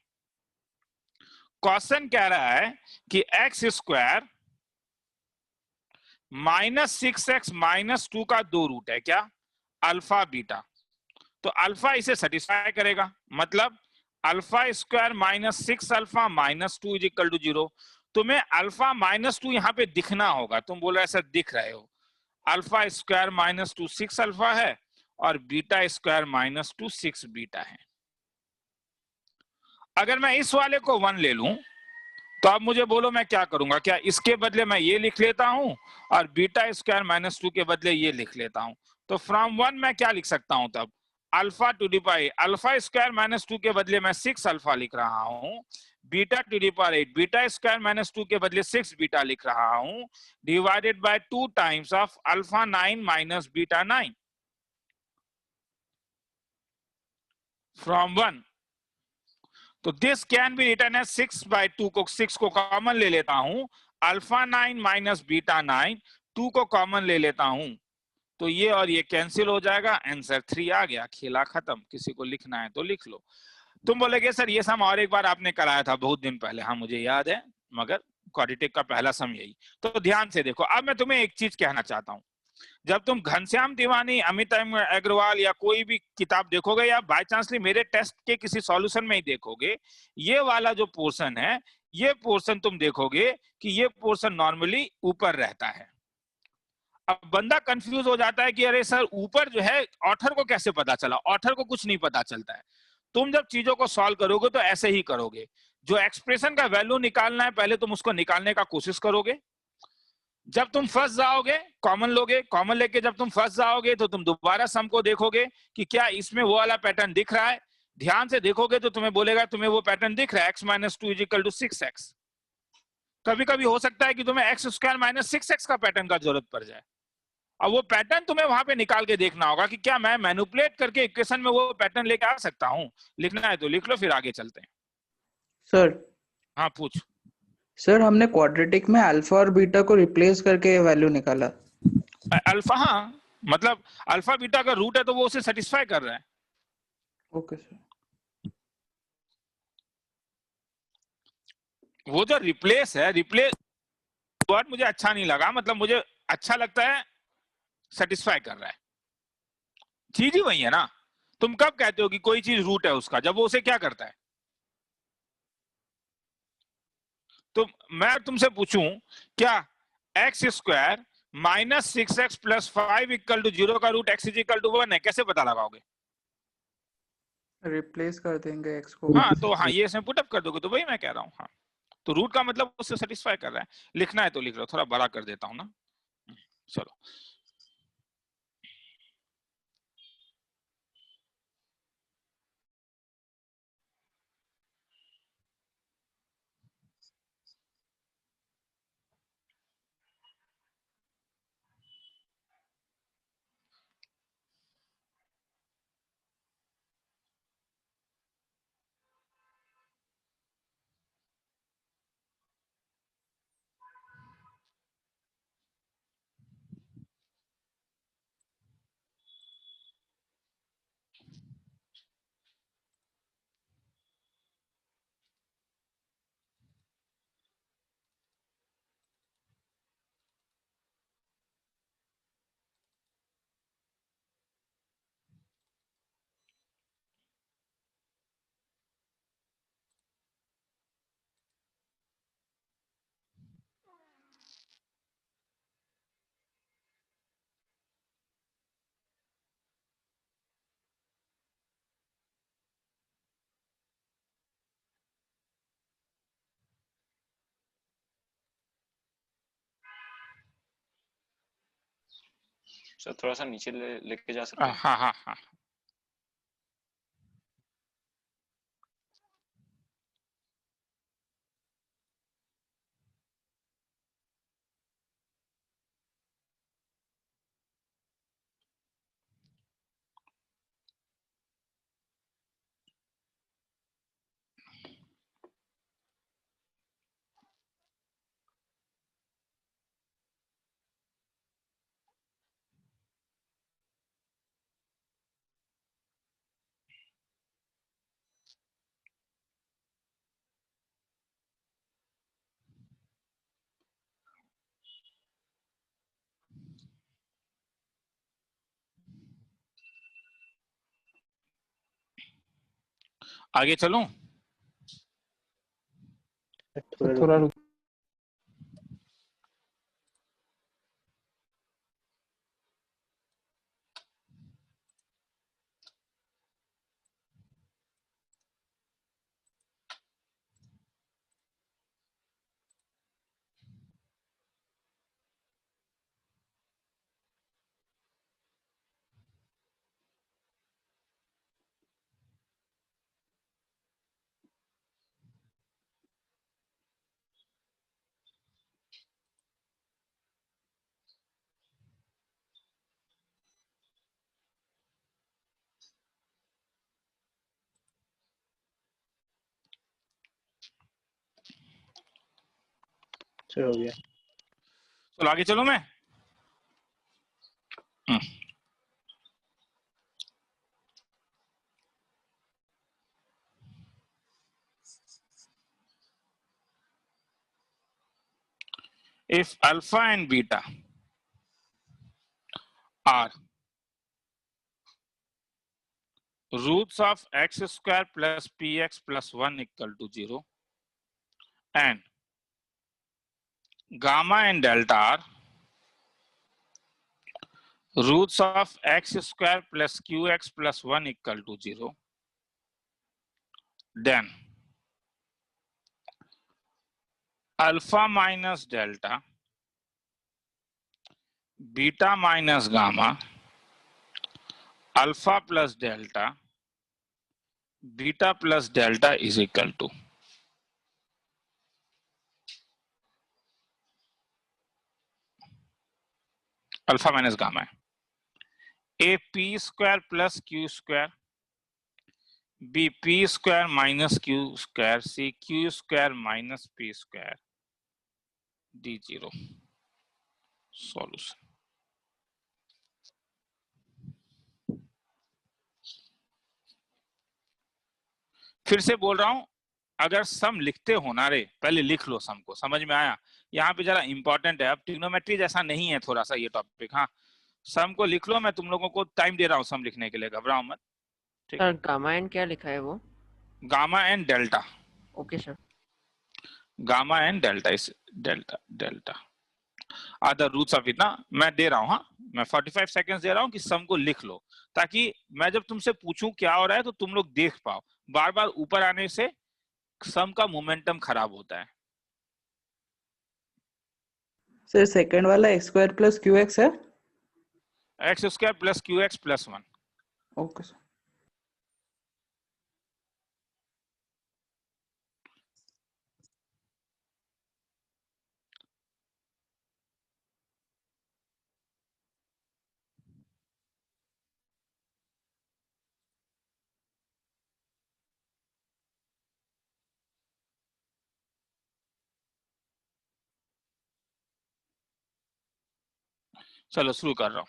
क्वेश्चन कह रहा है कि x square minus 6x minus 2 का 2 रूट है, क्या? Alpha beta. तो अल्फा इसे सेटिस्फाई करेगा, मतलब alpha square minus 6 alpha minus 2 is equal to 0। तुम्हें अल्फा माइनस 2 यहां पे दिखना होगा। तुम बोलो ऐसा दिख रहे हो, अल्फा स्क्वायर माइनस 2 6 अल्फा है और बीटा स्क्वायर माइनस 2 6 बीटा है। अगर मैं इस वाले को 1 ले लूं तो अब मुझे बोलो मैं क्या करूंगा? क्या इसके बदले मैं ये लिख लेता हूं और बीटा स्क्वायर माइनस 2 के बदले ये लिख लेता हूं? तो फ्रॉम 1 मैं क्या लिख सकता हूं तब? Alpha to the power alpha square minus 2 के बदले मैं 6 अल्फा लिख रहा हूं, beta to the power 8 beta square minus 2 के बदले 6 बीटा लिख रहा हूं, divided by 2 times of alpha 9 minus beta 9 from 1। तो this can be written as 6/2 को 6 को कॉमन ले लेता हूं, अल्फा 9 माइनस बीटा 9 2 को कॉमन ले लेता हूं, तो ये और ये कैंसिल हो जाएगा, आंसर 3 आ गया, खेला खत्म। किसी को लिखना है तो लिख लो। तुम बोलेगे सर ये सम और एक बार आपने कराया था बहुत दिन पहले। हाँ मुझे याद है, मगर क्वाड्रेटिक का पहला सम यही। तो ध्यान से देखो, अब मैं तुम्हें एक चीज कहना चाहता हूं। जब तुम घनश्याम तिवारी, अमित अग्रवाल या कोई भी किताब देखोगे या बाय चांसली मेरे टेस्ट के किसी सॉल्यूशन में ही देखोगे, ये वाला जो पोर्शन है, ये पोर्शन तुम देखोगे कि ये पोर्शन नॉर्मली ऊपर रहता है। अब बंदा कंफ्यूज हो जाता है कि अरे सर ऊपर जो है, ऑथर को कैसे पता चला? ऑथर को कुछ नहीं पता चलता है। तुम जब चीजों को सॉल्व करोगे तो ऐसे ही करोगे। जो एक्सप्रेशन का वैल्यू निकालना है पहले तुम उसको निकालने का कोशिश करोगे। जब तुम फंस जाओगे कॉमन लोगे, कॉमन लेके जब तुम फंस जाओगे तो तुम दोबारा सम को देखोगे कि क्या इसमें वो वाला पैटर्न दिख रहा है। ध्यान से देखोगे तो तुम्हें बोलेगा तुम्हें वो पैटर्न दिख रहा है, x minus 2 is equal to 6x। कभी कभी हो सकता है कि तुम्हें एक्स स्क्वायर माइनस 6x का पैटर्न का जरूरत पड़ जाए। अब वो पैटर्न तुम्हें वहां पे निकाल के देखना होगा कि क्या मैं मैनिपुलेट करके इक्वेशन में वो पैटर्न लेके आ सकता हूं। लिखना है तो लिख लो, फिर आगे चलते हैं। सर हाँ पूछ। सर हमने क्वाड्रेटिक में अल्फा और बीटा को रिप्लेस करके वैल्यू निकाला। अल्फा, हाँ मतलब अल्फा बीटा का रूट है तो वो उसे सेटिस्फाई कर रहा है। Okay sir. वो जो रिप्लेस है, रिप्लेस वर्ड मुझे अच्छा नहीं लगा, मतलब मुझे अच्छा लगता है सेटिस्फाई कर रहा है। चीज ही वही है ना। तुम कब कहते हो कि कोई चीज रूट है उसका? जब वो उसे क्या करता है। तो मैं तुमसे पूछूं, क्या x square minus 6x plus 5 equal to 0 का root x is equal to 1 है? कैसे पता लगाओगे? रिप्लेस कर देंगे x को। हाँ तो हाँ, ये इसमें पुटअप कर दोगे तो वही मैं कह रहा हूँ। हाँ तो रूट का मतलब उससे सेटिस्फाई कर रहा है। लिखना है तो लिख लो, थोड़ा बड़ा कर देता हूँ ना। चलो सर थोड़ा सा नीचे लेके जा सकते हैं? हाँ हाँ हाँ। आगे चलूं? थोड़ा रुक। चलो हो गया। चलो आगे चलूं मैं? If alpha and beta are roots of x square plus px plus 1 equal to 0 and gamma and delta are roots of x square plus qx plus 1 equal to 0, then alpha minus delta, beta minus gamma, alpha plus delta, beta plus delta is equal to alpha minus gamma है a p square plus q square, b p square minus q square, c q square minus p square, d0 solution. फिर से बोल रहा हूं, अगर सम लिखते हो ना रे, पहले लिख लो सम को, समझ में आया? यहाँ पे जरा इंपॉर्टेंट है, अब ट्रिग्नोमेट्री जैसा नहीं है थोड़ा सा ये टॉपिक। हाँ, सम को लिख लो, मैं तुम लोगों को टाइम दे रहा हूँ सम लिखने के लिए, घबराओ मत। ठीक है, सर गामा एन क्या लिखा है वो? Gamma and delta. Okay sir. Gamma and delta इस delta delta are the roots of इतना मैं दे रहा हूँ। हाँ, मैं 45 सेकंड्स दे रहा हूँ कि सम को लिख लो, ताकि मैं जब तुमसे पूछूं क्या हो रहा है तो तुम लोग देख पाओ। बार बार ऊपर आने से सम का मोमेंटम खराब होता है। सर सेकंड वाला X square plus Q X है? X square plus Q X plus 1। Okay sir. चलो शुरू कर रहा हूं।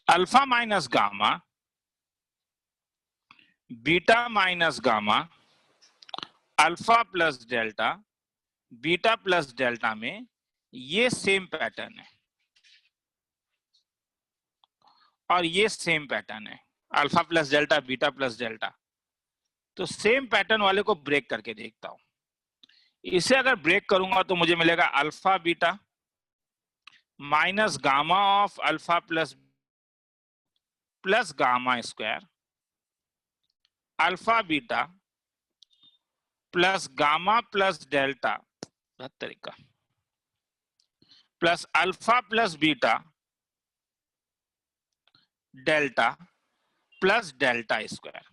Alpha minus gamma, beta minus gamma, alpha plus delta, beta plus delta में ये सेम पैटर्न है और ये सेम पैटर्न है, alpha plus delta, beta plus delta. तो सेम पैटर्न वाले को ब्रेक करके देखता हूं। इसे अगर ब्रेक करूंगा तो मुझे मिलेगा alpha beta minus gamma of alpha plus plus gamma square alpha beta plus gamma plus delta तरीका plus alpha plus beta delta plus delta square.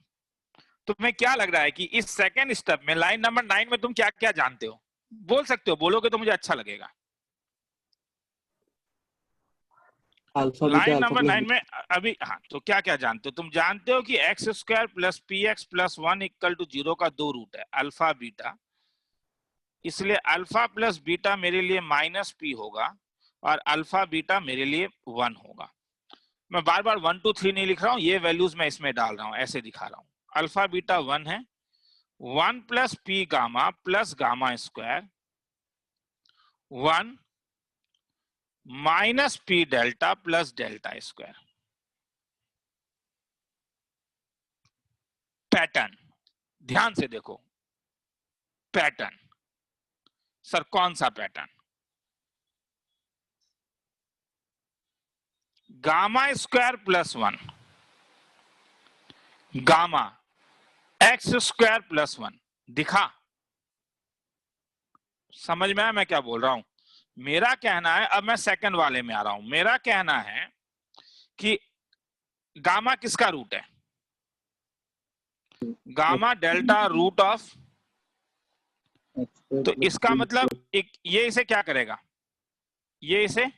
तुम्हें क्या लग रहा है कि इस सेकेंड स्टेप में लाइन नंबर 9 में तुम क्या क्या जानते हो? बोल सकते हो, बोलोगे तो मुझे अच्छा लगेगा। Alpha beta line alpha number plus 9 में अभी हाँ, तो क्या क्या जानते हो? तुम जानते हो कि x square plus p x plus 1 equal to 0 का दो रूट है अल्फा बीटा, इसलिए अल्फा प्लस बीटा मेरे लिए माइनस पी होगा और अल्फा बीटा मेरे लिए 1 होगा। मैं बार बार 1 2 3 नहीं लिख रहा हूं, ये वैल्यूज मैं इसमें डाल रहा हूं, ऐसे दिखा रहा हूं। अल्फा बीटा 1 है, 1 plus P gamma plus gamma square 1 minus P delta plus delta square. Pattern ध्यान से देखो, पैटर्न सर कौन सा pattern? Gamma square plus 1 gamma x square plus 1 दिखा? समझ में आया मैं क्या बोल रहा हूं? मेरा कहना है, अब मैं सेकंड वाले में आ रहा हूं। मेरा कहना है कि गामा किसका रूट है? गामा डेल्टा रूट ऑफ, तो इसका मतलब ये इसे क्या करेगा? ये इसे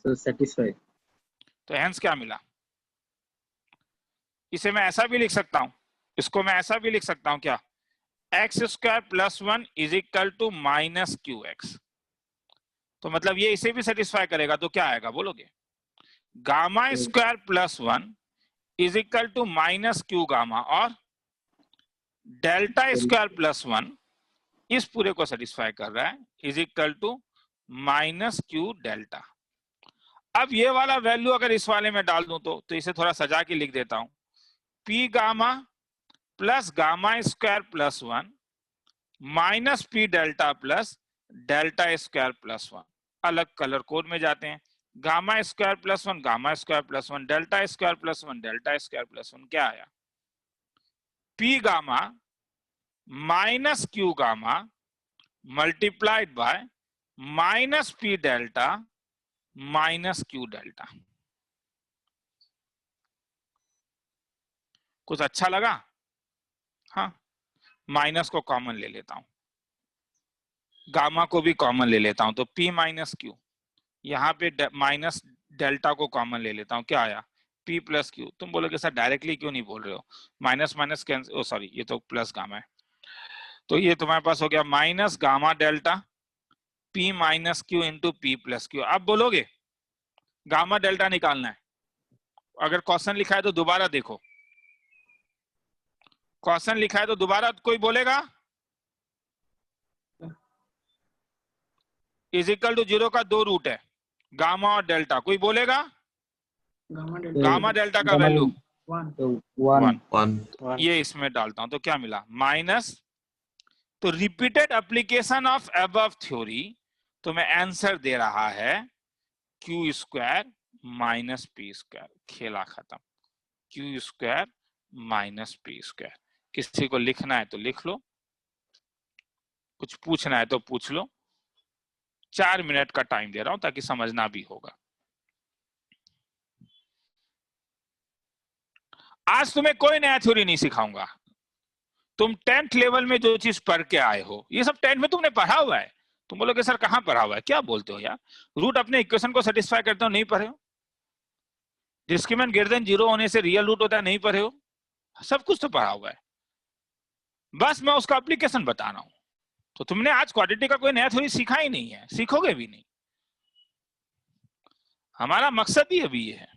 सेटिस्फाई। तो हेंस क्या मिला? इसे मैं ऐसा भी लिख सकता हूं, इसको मैं ऐसा भी लिख सकता हूं क्या? X square plus 1 is equal to minus q x. तो मतलब ये इसे भी सेटिस्फाई करेगा, तो क्या आएगा बोलोगे? Gamma square plus 1 is equal to minus q gamma और डेल्टा स्क्वायर प्लस 1 इस पूरे को सेटिस्फाई कर रहा है, is equal to minus q delta. अब ये वाला वैल्यू अगर इस वाले में डाल दूं तो इसे थोड़ा सजा के लिख देता हूं, P gamma plus gamma square plus 1 minus P delta plus delta square plus 1। अलग कलर कोड में जाते हैं, gamma square plus 1 gamma square plus 1 delta square plus 1 delta square plus 1 क्या आया? P gamma minus q gamma multiplied by minus P delta minus q delta. कुछ अच्छा लगा? हाँ, माइनस को कॉमन ले लेता हूं, गामा को भी कॉमन ले लेता हूं, तो P माइनस क्यू, यहाँ पे माइनस डेल्टा को कॉमन ले लेता हूं, क्या आया? P plus Q. तुम बोलोगे सर डायरेक्टली क्यों नहीं बोल रहे हो? माइनस माइनस कैंसिल, सॉरी ये तो प्लस गामा है, तो ये तुम्हारे पास हो गया minus gamma delta P minus Q into P plus Q. अब बोलोगे गामा डेल्टा निकालना है, अगर क्वेश्चन लिखा है तो दोबारा देखो, क्वेश्चन लिखा है तो दोबारा कोई बोलेगा? इज इक्वल टू 0 का दो रूट है, गामा और डेल्टा, कोई बोलेगा? गामा डेल्टा का वैल्यू 1। ये इसमें डालता हूं तो क्या मिला? माइनस, तो repeated application of above theory, तो मैं आंसर दे रहा है Q square minus P square. खेला खत्म, Q square minus P square. किसी को लिखना है तो लिख लो, कुछ पूछना है तो पूछ लो, 4 मिनट का टाइम दे रहा हूं ताकि समझना भी होगा। आज तुम्हें कोई नया थ्योरी नहीं सिखाऊंगा, तुम 10th लेवल में जो चीज पढ़ के आए हो ये सब 10th में तुमने पढ़ा हुआ है। तुम बोलोगे सर कहां पढ़ा हुआ है, क्या बोलते हो यार? रूट अपने इक्वेशन को सेटिस्फाई करते हो, नहीं पढ़े हो? डिस्क्रिमिनेंट ग्रेटर देन 0 होने से रियल रूट होता है, नहीं पढ़े हो? सब कुछ तो पढ़ा हुआ है, बस मैं उसका एप्लीकेशन बता रहा हूं। तो तुमने आज क्वाड्रेटिक का कोई नया थ्योरी सीखा ही नहीं है, सीखोगे भी नहीं। हमारा मकसद ही अभी ये है।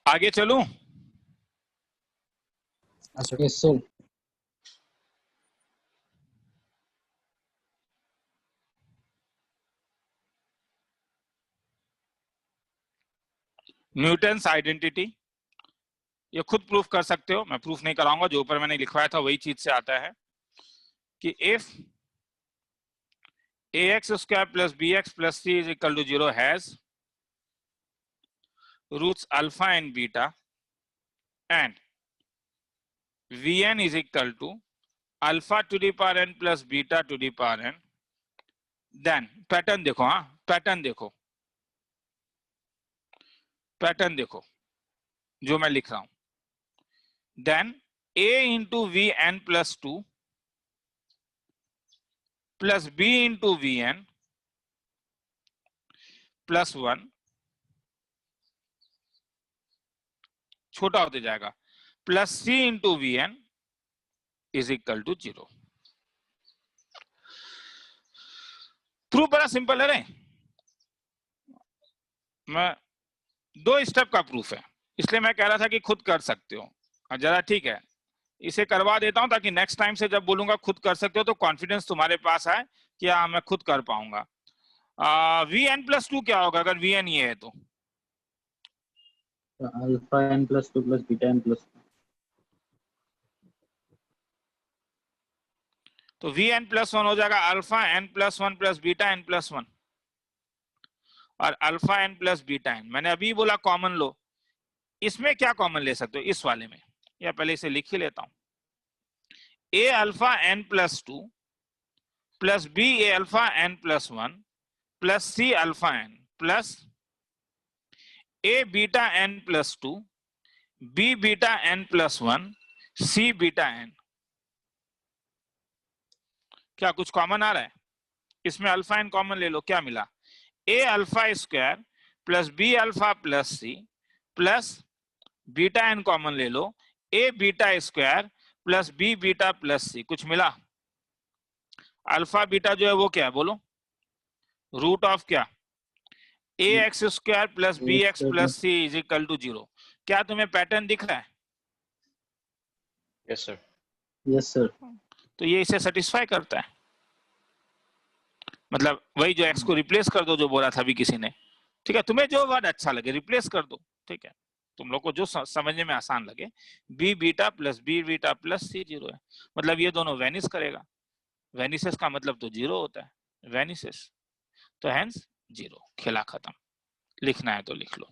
आगे चलूं? Yes, sir. न्यूटन्स आइडेंटिटी, ये खुद प्रूफ कर सकते हो, मैं प्रूफ नहीं कराऊंगा, जो ऊपर मैंने लिखवाया था वही चीज से आता है कि if ax square plus bx plus c is equal to 0 has roots alpha and beta and vn is equal to alpha to the power n plus beta to the power n, then pattern देखो, हाँ पैटर्न देखो, पैटर्न देखो जो मैं लिख रहा हूं, then a into vn plus 2 plus b into vn plus 1 छोटा होते जाएगा plus c into vn is equal to 0। Proof बड़ा सिंपल है रे, मैं 2 स्टेप का प्रूफ है, इसलिए मैं कह रहा था कि खुद कर सकते हो। जरा ठीक है, इसे करवा देता हूं ताकि नेक्स्ट टाइम से जब बोलूंगा खुद कर सकते हो तो कॉन्फिडेंस तुम्हारे पास आए कि हाँ मैं खुद कर पाऊंगा। vn प्लस 2 क्या होगा अगर vn ये है तो? Alpha n plus 2 plus beta n plus 2. तो vn प्लस 1 हो जाएगा alpha n plus 1 plus beta n plus 1 और alpha n plus beta n। मैंने अभी बोला कॉमन लो, इसमें क्या कॉमन ले सकते हो इस वाले में, या पहले इसे लिख ही लेता हूं, a alpha n plus 2 plus b a alpha n plus 1 plus c alpha n plus a beta n plus 2 b beta n plus 1 c beta n। क्या कुछ कॉमन आ रहा है इसमें? अल्फा n कॉमन ले लो, क्या मिला? a alpha square plus b alpha plus c plus beta n common ले लो, a beta square plus b beta plus c, कुछ मिला? अल्फा बीटा जो है वो क्या है बोलो? रूट ऑफ क्या? a x square plus b x plus c is equal to 0। क्या तुम्हें पैटर्न दिख रहा है? Yes sir. Yes, sir. तो ये इसे सेटिस्फाई करता है, मतलब वही जो x को रिप्लेस कर दो जो बोला था अभी किसी ने, ठीक है, तुम्हें जो वर्ड अच्छा लगे रिप्लेस कर दो, ठीक है, तुम लोग को जो समझने में आसान लगे। b beta plus b beta plus c 0 है, मतलब ये दोनों वेनिस करेगा, वेनिसेस का मतलब तो 0 होता है, वेनिसेस, तो हेंस 0, खेला खत्म। लिखना है तो लिख लो।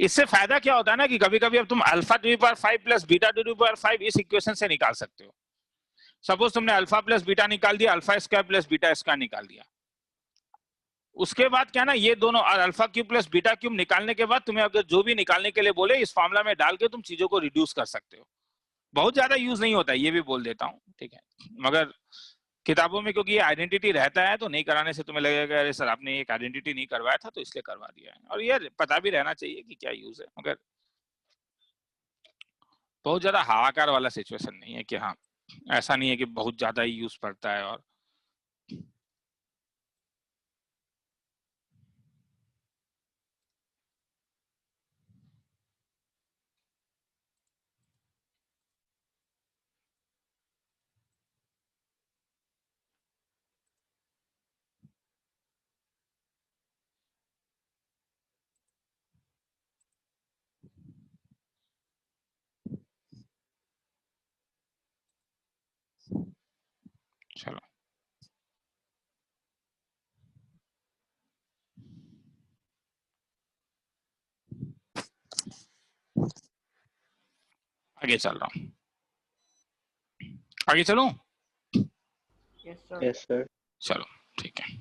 इससे फायदा क्या होता है ना कि कभी कभी अब तुम alpha to the power 5 plus beta to the power 5 इस इक्वेशन से निकाल सकते हो। सपोज तुमने अल्फा प्लस बीटा निकाल दिया, alpha square plus beta square निकाल दिया, उसके बाद क्या ना ये दोनों और alpha cube plus beta cube निकालने के बाद तुम्हें अगर जो भी निकालने के लिए बोले इस फॉर्मूला में डाल के तुम चीजों को रिड्यूस कर सकते हो। बहुत ज्यादा यूज नहीं होता है, ये भी बोल देता हूँ, ठीक है, मगर किताबों में क्योंकि ये आइडेंटिटी रहता है तो नहीं कराने से तुम्हें लगेगा अरे सर आपने एक आइडेंटिटी नहीं करवाया था तो इसलिए करवा दिया है, और ये पता भी रहना चाहिए कि क्या यूज है, मगर बहुत ज्यादा हाहाकार वाला सिचुएशन नहीं है कि हाँ ऐसा नहीं है कि बहुत ज्यादा ही यूज पड़ता है। और चलो आगे चल रहा हूँ, आगे चलूं? Yes sir. Yes sir. चलो ठीक है।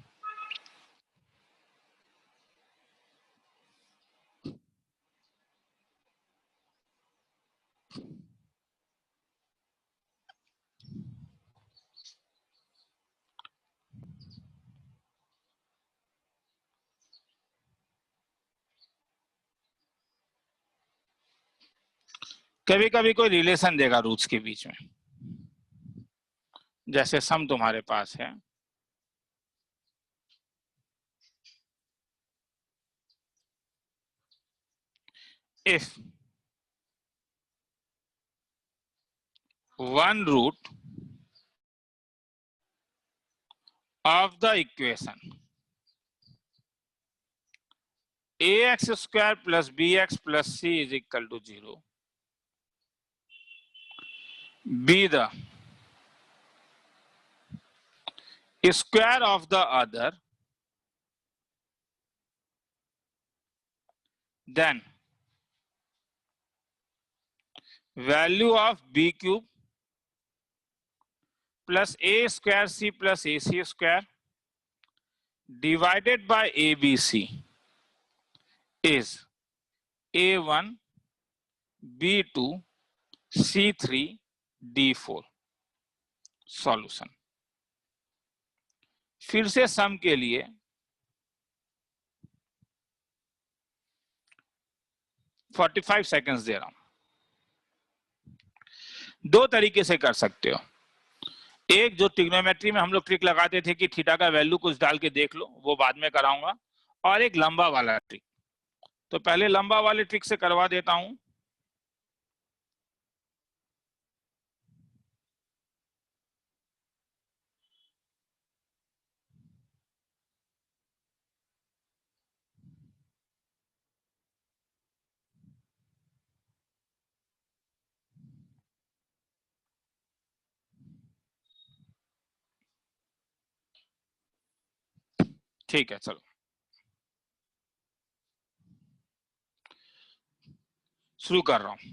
कभी कभी कोई रिलेशन देगा रूट्स के बीच में, जैसे सम तुम्हारे पास है, if one root of the equation ax square plus bx plus c is equal to 0 be the square of the other, then value of b cube plus a square c plus ac square divided by abc is a1 b2 c3 d4। Solution फिर से सम के लिए फोर्टी 45 सेकेंड्स दे रहा हूं। दो तरीके से कर सकते हो, एक जो ट्रिग्नोमेट्री में हम लोग ट्रिक लगाते थे कि थीटा का वैल्यू कुछ डाल के देख लो, वो बाद में कराऊंगा, और एक लंबा वाला ट्रिक। तो पहले लंबा वाले ट्रिक से करवा देता हूं। ठीक है, चलो शुरू कर रहा हूं।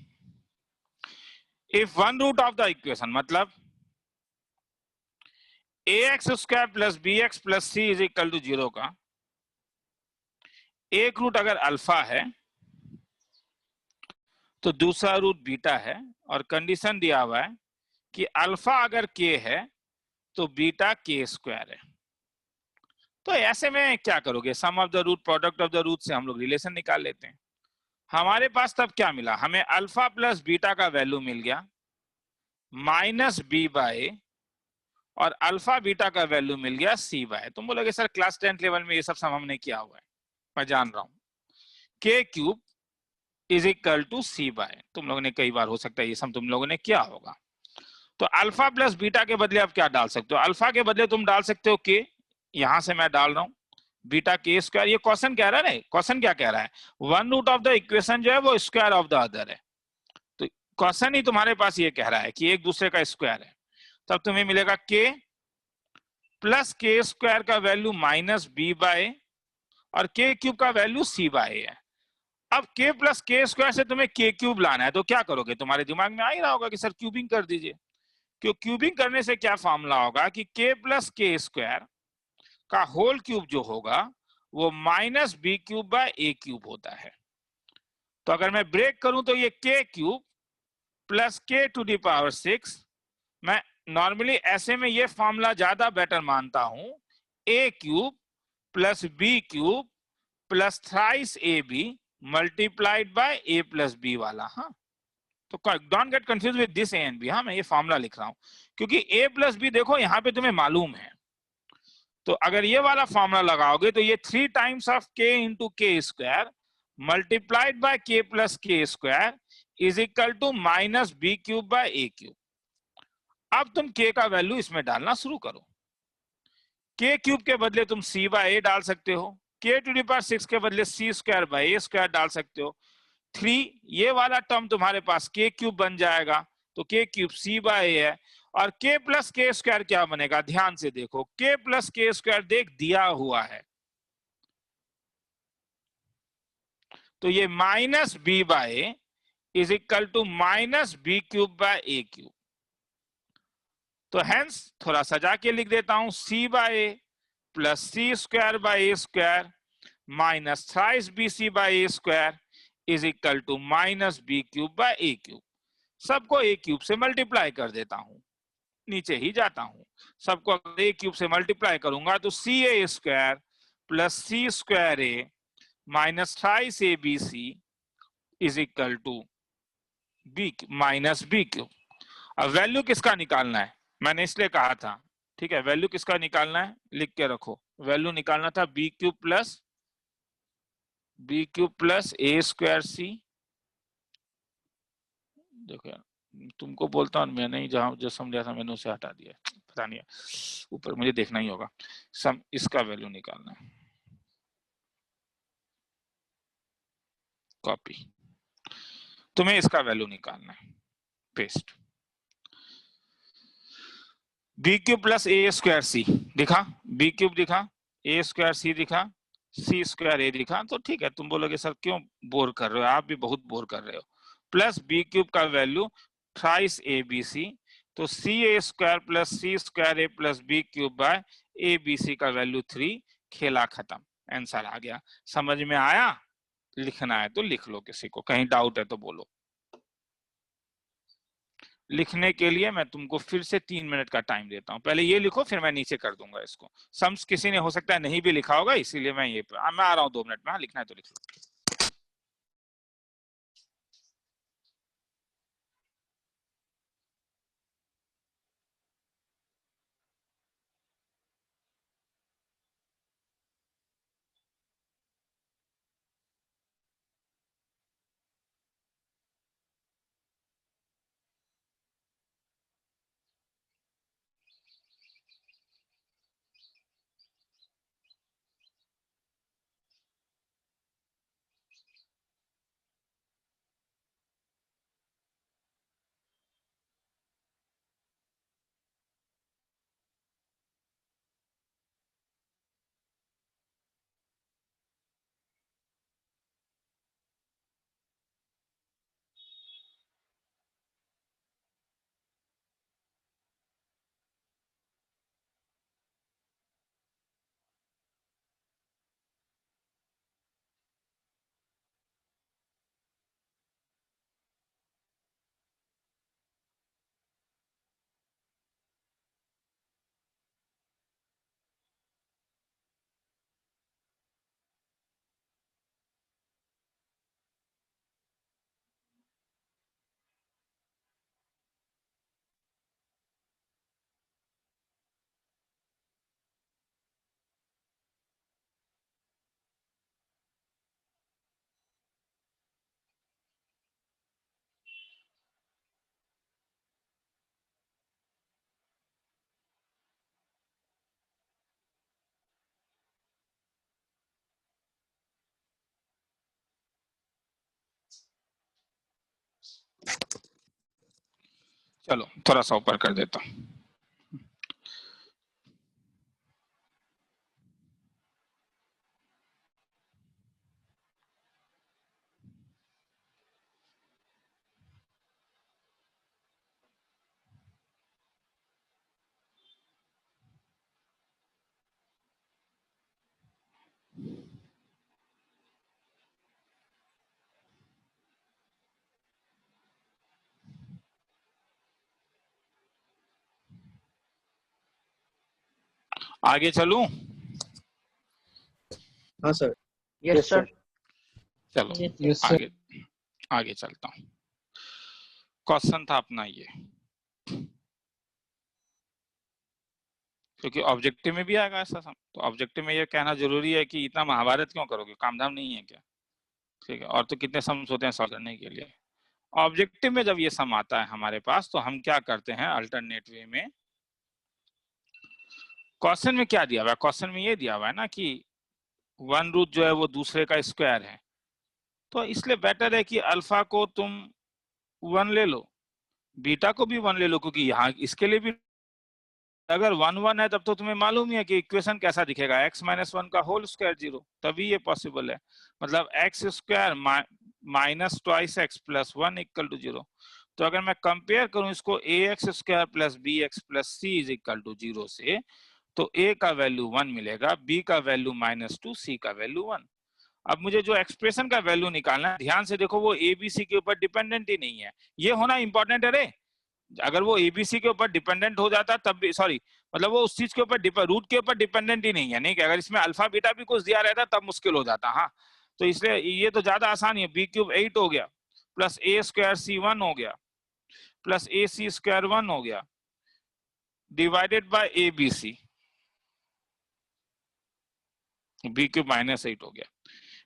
If one root of the equation, मतलब ax square plus bx plus c is equal to 0 का एक रूट अगर अल्फा है तो दूसरा रूट बीटा है, और कंडीशन दिया हुआ है कि अल्फा अगर k है तो बीटा k स्क्वायर है। तो ऐसे में क्या करोगे, sum of the root product of the root से हम लोग रिलेशन निकाल लेते हैं। हमारे पास तब क्या मिला, हमें अल्फा प्लस बीटा का वैल्यू मिल गया माइनस बी बाय, और अल्फा बीटा का वैल्यू मिल गया सी बाय। तुम बोलोगे सर क्लास 10 लेवल में ये सब हमने किया हुआ है, मैं जान रहा हूं। K cube is equal to c by, तुम लोगों ने कई बार हो सकता है ये सब तुम लोगों ने किया होगा। तो अल्फा प्लस बीटा के बदले आप क्या डाल सकते हो, अल्फा के बदले तुम डाल सकते हो के, यहां से मैं डाल रहा हूं बीटा के स्क्वायर। ये क्वेश्चन कह रहा है, क्वेश्चन क्या कह रहा है, one root of the equation जो है वो स्क्वायर ऑफ द अदर है। तो क्वेश्चन ही तुम्हारे पास ये कह रहा है कि एक दूसरे का स्क्वायर है। तब तुम्हें मिलेगा के प्लस के स्क्वायर का वैल्यू माइनस बी बाय, और के क्यूब का वैल्यू सी बाय है। अब के प्लस के स्क्वायर से तुम्हें के क्यूब लाना है, तो क्या करोगे, तुम्हारे दिमाग में आ ही रहा होगा कि सर क्यूबिंग कर दीजिए। क्यों, क्यूबिंग करने से क्या फॉर्मूला होगा कि के प्लस के स्क्वायर का होल क्यूब जो होगा वो minus B cube by A cube होता है। तो अगर मैं ब्रेक करूं तो ये के क्यूब प्लस के टू द पावर 6, मैं नॉर्मली ऐसे में ये फॉर्मूला ज्यादा बेटर मानता हूं, A cube plus B cube plus thrice A B multiplied by A plus B वाला। हाँ, तो don't get confuse with this A and B. हाँ, मैं ये फॉर्मूला लिख रहा हूं क्योंकि ए प्लस बी देखो यहां पे तुम्हें मालूम है। तो अगर ये वाला फॉर्मूला लगाओगे तो ये 3 times of k into k square multiplied by k plus k square is equal to minus B cube by A cube. अब तुम के का वैल्यू इसमें डालना शुरू करो। के क्यूब के बदले तुम सी बाय ए डाल सकते हो, के टू द पावर 6 के बदले सी स्क्वायर बाय ए स्क्वायर डाल सकते हो। 3 ये वाला टर्म तुम्हारे पास के क्यूब बन जाएगा, तो के क्यूब सी बाय ए है, और k प्लस के स्क्वायर क्या बनेगा, ध्यान से देखो, k प्लस के स्क्वायर देख दिया हुआ है, तो ये minus B by is equal to minus B cube by A cube. तो हेंस थोड़ा सजा के लिख देता हूं, C by A plus C square by A square minus thrice B C by A square is equal to minus B cube by A cube. सबको ए क्यूब से मल्टीप्लाई कर देता हूं, नीचे ही जाता हूं। सबको अगर ए क्यूब से मल्टीप्लाई करूंगा तो C A square plus C square A minus thrice A B C is equal to B minus B cube. अब वैल्यू किसका निकालना है, मैंने इसलिए कहा था, ठीक है, वैल्यू किसका निकालना है लिख के रखो, वैल्यू निकालना था बी क्यूब प्लस ए स्क्वायर सी। देखो यार, तुमको बोलता हूँ मैं नहीं, जहां जो समझा था मैंने उसे हटा दिया, पता नहीं, ऊपर मुझे देखना ही होगा। सम इसका वैल्यू निकालना है, कॉपी, तुम्हें इसका वैल्यू निकालना है, पेस्ट। बी क्यूब प्लस ए स्क्वायर सी दिखा, बी क्यूब दिखा, ए स्क्वायर सी दिखा, सी स्क्वायर ए दिखा, तो ठीक है। तुम बोलोगे सर क्यों बोर कर रहे हो, आप भी बहुत बोर कर रहे हो। प्लस बी क्यूब का value thrice A B C, तो C A square plus C square A plus B cube by A B C का वैल्यू 3, खेला खत्म, आंसर आ गया। समझ में आया? लिखना है तो लिख लो, किसी को कहीं डाउट है तो बोलो। लिखने के लिए मैं तुमको फिर से 3 मिनट का टाइम देता हूं, पहले ये लिखो फिर मैं नीचे कर दूंगा इसको। सम्स किसी ने हो सकता है नहीं भी लिखा होगा, इसीलिए मैं मैं आ रहा हूं 2 मिनट में। हाँ, लिखना है तो लिख लो। चलो थोड़ा सा ऊपर कर देता हूं। आगे चलूं? हाँ सर। Yes sir. चलो Yes, sir. आगे आगे चलता हूं। क्वेश्चन था अपना ये, क्योंकि ऑब्जेक्टिव में भी आएगा ऐसा सम, तो ऑब्जेक्टिव में ये कहना जरूरी है कि इतना महाभारत क्यों करोगे, कामधाम नहीं है क्या? ठीक है, और तो कितने सम्स होते हैं सॉल्व करने के लिए। ऑब्जेक्टिव में जब ये सम आता है हमारे पास, तो हम क्या करते हैं अल्टरनेट वे में। क्वेश्चन में क्या दिया हुआ है, क्वेश्चन में ये दिया हुआ है ना कि 1 रूट जो है वो दूसरे का स्क्वायर है, तो इसलिए बेटर है कि अल्फा को तुम 1 ले लो, बीटा को भी 1 ले लो, क्योंकि यहाँ इसके लिए भी अगर 1 1 है तब तो तुम्हें मालूम ही है कि इक्वेशन कैसा दिखेगा, x - 1 का होल स्क्वायर 0, तभी ये पॉसिबल है। मतलब x square minus twice x plus 1 equal to 0। तो अगर मैं कंपेयर करूं इसको ax square plus bx plus c is equal to 0 से, तो a का वैल्यू 1 मिलेगा, b का वैल्यू -2, c का वैल्यू 1। अब मुझे जो एक्सप्रेशन का वैल्यू निकालना है, ध्यान से देखो, वो abc के ऊपर डिपेंडेंट ही नहीं है। ये होना इंपॉर्टेंट है रे, अगर वो एबीसी के ऊपर डिपेंडेंट हो जाता तब भी, सॉरी मतलब वो उस चीज के ऊपर रूट के ऊपर डिपेंडेंट ही नहीं है, नहीं कि अगर इसमें अल्फा बीटा भी कुछ दिया रहता तब मुश्किल हो जाता। हाँ, तो इसलिए ये तो ज्यादा आसान है, बी क्यूब 8 हो गया, प्लस ए स्क्वायर C1 हो गया प्लस ए सी स्क्वायर 1 हो गया divided by A B c b cube -8 हो गया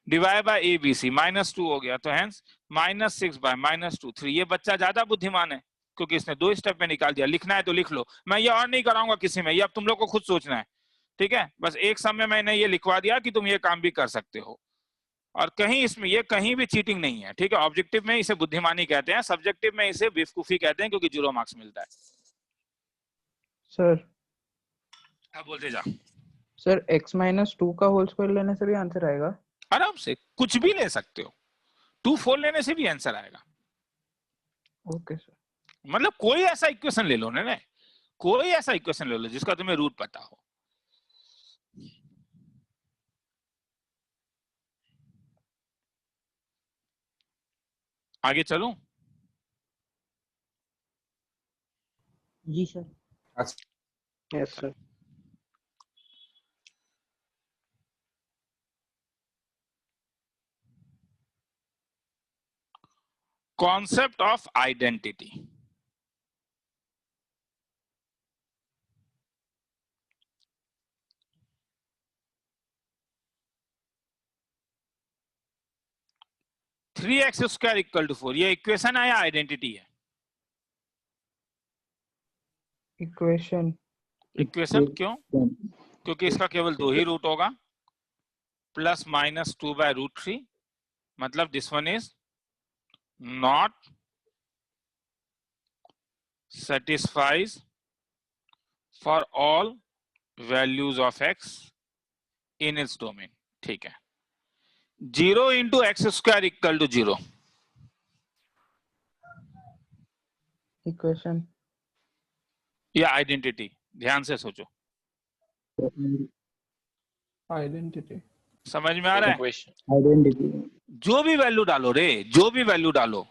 divide by A B c -2 हो गया तो हेंस -6 बाय -2 3। ये बच्चा ज्यादा बुद्धिमान है क्योंकि इसने 2 स्टेप में निकाल दिया। लिखना है तो लिख लो, मैं ये और नहीं कराऊंगा किसी में, ये अब तुम लोग को खुद सोचना है, ठीक है। बस एक समय मैंने ये लिखवा दिया कि तुम ये काम भी कर सकते हो और कहीं इसमें ये कहीं भी चीटिंग नहीं है, ठीक है। ऑब्जेक्टिव में इसे बुद्धिमानी कहते हैं, सब्जेक्टिव में इसे बेवकूफी कहते हैं क्योंकि 0 मार्क्स मिलता है। सर अब बोलते जा। सर x-2 का होल स्क्वायर लेने से भी आंसर आएगा? आराम से कुछ भी ले सकते हो, 2/4 लेने से भी आंसर आएगा। Okay sir. मतलब कोई ऐसा इक्वेशन ले लो ना, कोई ऐसा इक्वेशन ले लो जिसका तुम्हें रूट पता हो। आगे चलूं? जी sir. Yes sir. Concept of identity. Three X square equal to 4, ये इक्वेशन है या आइडेंटिटी है? इक्वेशन। इक्वेशन क्यों? क्योंकि इसका केवल 2 ही रूट होगा, +-2/√3, मतलब this one is not satisfies for all values of x in its domain, ठीक है। 0 into x² equal to 0, equation या आइडेंटिटी? ध्यान से सोचो, आइडेंटिटी। समझ में आ रहा है? Equation identity. जो भी वैल्यू डालो रे, जो भी वैल्यू डालो,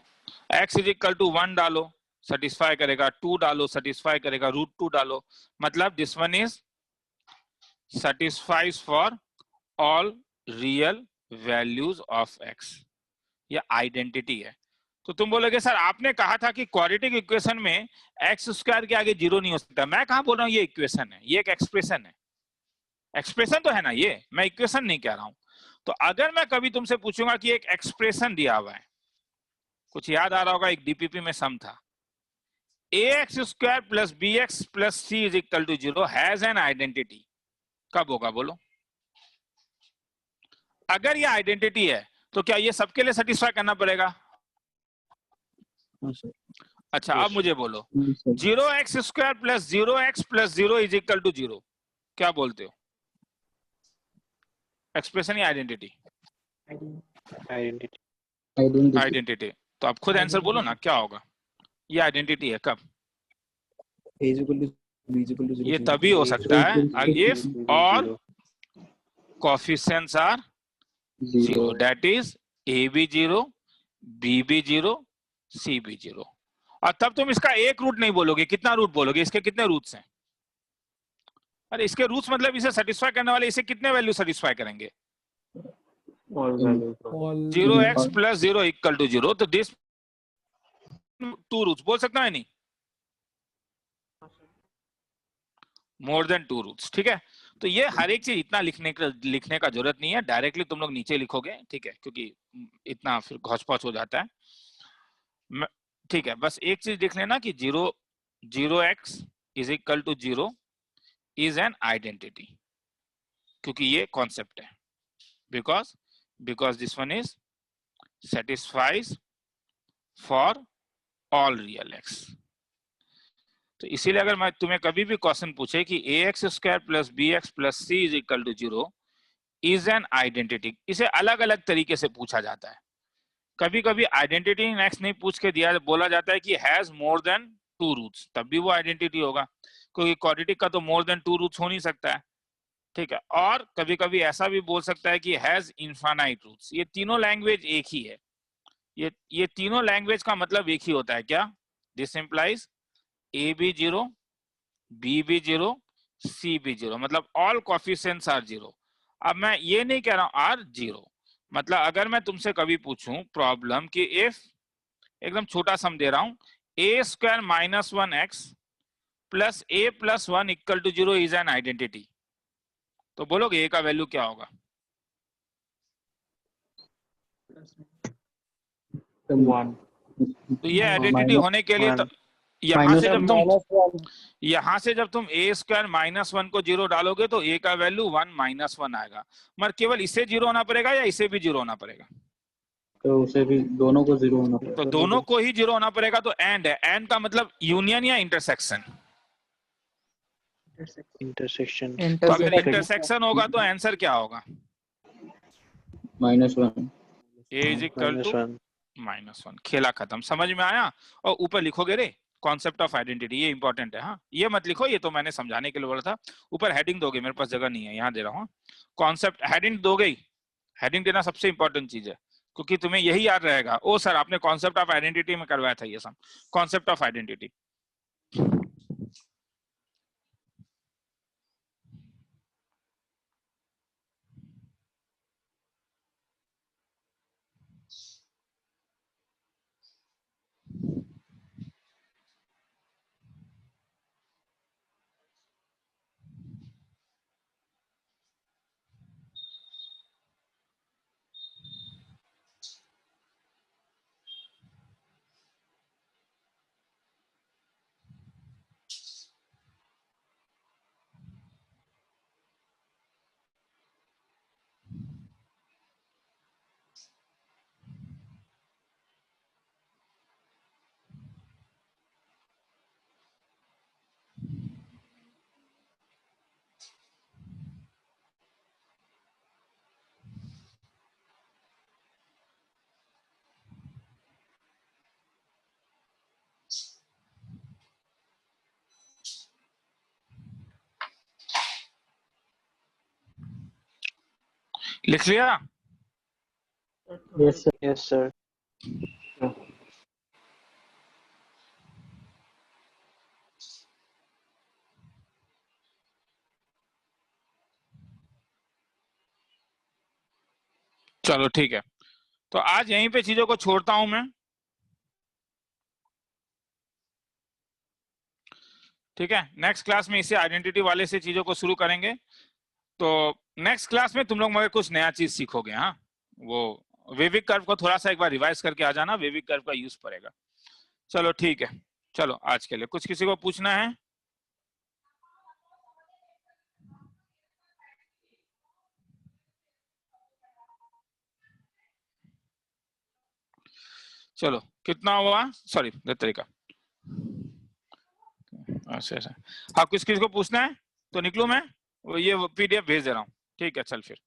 x इज इक्वल टू 1 डालो सेटिस्फाई करेगा, 2 डालो सेटिस्फाई करेगा, √2 डालो, मतलब this one is satisfies for all real values of x। ये आइडेंटिटी है। तो तुम बोलोगे सर आपने कहा था कि क्वाड्रेटिक इक्वेशन में x² के आगे 0 नहीं हो सकता। मैं कहां बोल रहा हूं ये इक्वेशन है, ये एक एक्सप्रेशन है। एक्सप्रेशन तो है ना ये, मैं इक्वेशन नहीं कह रहा हूं। तो अगर मैं कभी तुमसे पूछूंगा कि एक एक्सप्रेशन दिया हुआ है, कुछ याद आ रहा होगा, एक डीपीपी में सम था, ax² + bx + c is equal to 0 has an identity. कब होगा बोलो? अगर ये आइडेंटिटी है तो क्या ये सबके लिए सेटिस्फाई करना पड़ेगा? हाँ सर। अच्छा अब मुझे बोलो, हाँ sir. 0x² + 0x + 0 is equal to 0, क्या बोलते हो? एक्सप्रेशन या आइडेंटिटी? Identity identity. आइडेंटिटी। तो आप खुद आंसर बोलो ना, क्या होगा? ये आइडेंटिटी है कब? A = B = 0। ये तभी हो सकता है इफ और coefficients are 0, that is a भी 0, b भी 0, c भी 0। और तब तुम इसका एक रूट नहीं बोलोगे, कितना रूट बोलोगे? इसके कितने रूट्स हैं? अरे इसके रूट्स मतलब इसे सेटिस्फाई करने वाले, इसे कितने वैल्यू सेटिस्फाई करेंगे? All values. 0x + 0 equal to 0, तो दिस 2 रूट्स बोल सकता है नहीं? मोर देन 2 रूट्स, ठीक है। तो ये हर एक चीज इतना लिखने का जरूरत नहीं है, डायरेक्टली तुम लोग नीचे लिखोगे, ठीक है, क्योंकि इतना फिर घौच-पौच हो जाता है। ठीक है, बस एक चीज देख लेना कि 0x is equal to 0 is an identity, क्योंकि ये कॉन्सेप्ट है, because this one is satisfies for all real x। तो इसीलिए अगर मैं तुम्हें कभी भी क्वेश्चन पूछे कि ax² + bx + c is equal to 0 is an identity, इसे अलग अलग तरीके से पूछा जाता है। कभी कभी आइडेंटिटी इन x नहीं पूछ के दिया, बोला जाता है कि हैज मोर देन 2 रूट्स, तब भी वो आइडेंटिटी होगा, क्योंकि क्वाड्रेटिक का तो मोर देन 2 रूट्स हो नहीं सकता है, ठीक है। और कभी कभी ऐसा भी बोल सकता है कि हैज इनफाइनाइट रूट्स। ये तीनों लैंग्वेज एक ही है, ये तीनों लैंग्वेज का मतलब एक ही होता है। क्या? दिस इंप्लाइज a भी 0, b भी 0, c भी 0, मतलब ऑल कोएफिशिएंट्स आर 0। अब मैं ये नहीं कह रहा हूं आर 0, मतलब अगर मैं तुमसे कभी पूछूं प्रॉब्लम कि इफ एकदम छोटा सम दे रहा हूं, A square minus 1x plus A plus 1 equal to 0 is an identity, तो बोलोगे ए का वैल्यू क्या होगा? 1 तो ये आइडेंटिटी होने के लिए तो यहाँ से जब तुम ए स्क्वायर माइनस 1 को 0 डालोगे तो ए का वैल्यू 1 माइनस 1 आएगा, मगर केवल इसे 0 होना पड़ेगा या इसे भी 0 होना पड़ेगा? तो उसे भी दोनों को 0 होना तो पड़ेगा। दोनों को ही 0 होना पड़ेगा, तो एंड है, एंड का मतलब यूनियन या इंटरसेक्शन? Intersection. तो अगर इंटरसेक्शन होगा तो आंसर क्या होगा? -1 ए इज इक्वल टू -1। खेला खत्म, समझ में आया? और ऊपर लिखोगे रे कॉन्सेप्ट ऑफ आइडेंटिटी, ये इंपॉर्टेंट है। हाँ, ये मत लिखो, ये तो मैंने समझाने के लिए बोला था। ऊपर हेडिंग दोगे, मेरे पास जगह नहीं है, यहाँ दे रहा हूँ। कॉन्सेप्ट हेडिंग दोगे ही, हेडिंग देना सबसे इंपॉर्टेंट चीज है, क्योंकि तुम्हें यही याद रहेगा। ओ सर, आपने कॉन्सेप्ट ऑफ आइडेंटिटी में करवाया था ये सब, कॉन्सेप्ट ऑफ आइडेंटिटी। लिख लिया? Yes sir. Yes, sir. चलो ठीक है, तो आज यहीं पे चीजों को छोड़ता हूं मैं। ठीक है, नेक्स्ट क्लास में इसे आइडेंटिटी वाले से चीजों को शुरू करेंगे। तो नेक्स्ट क्लास में तुम लोग मगर कुछ नया चीज सीखोगे। हाँ, वो वेविक कर्व को थोड़ा सा एक बार रिवाइज करके आ जाना, वेविक कर्व का यूज पड़ेगा। चलो ठीक है, चलो आज के लिए कुछ किसी को पूछना है? चलो, कितना हुआ? सॉरी, तरीका। अच्छा, हाँ, कुछ किसी को पूछना है तो निकलूं मैं, वो ये पीडीएफ भेज दे रहा हूँ। ठीक है, चल फिर।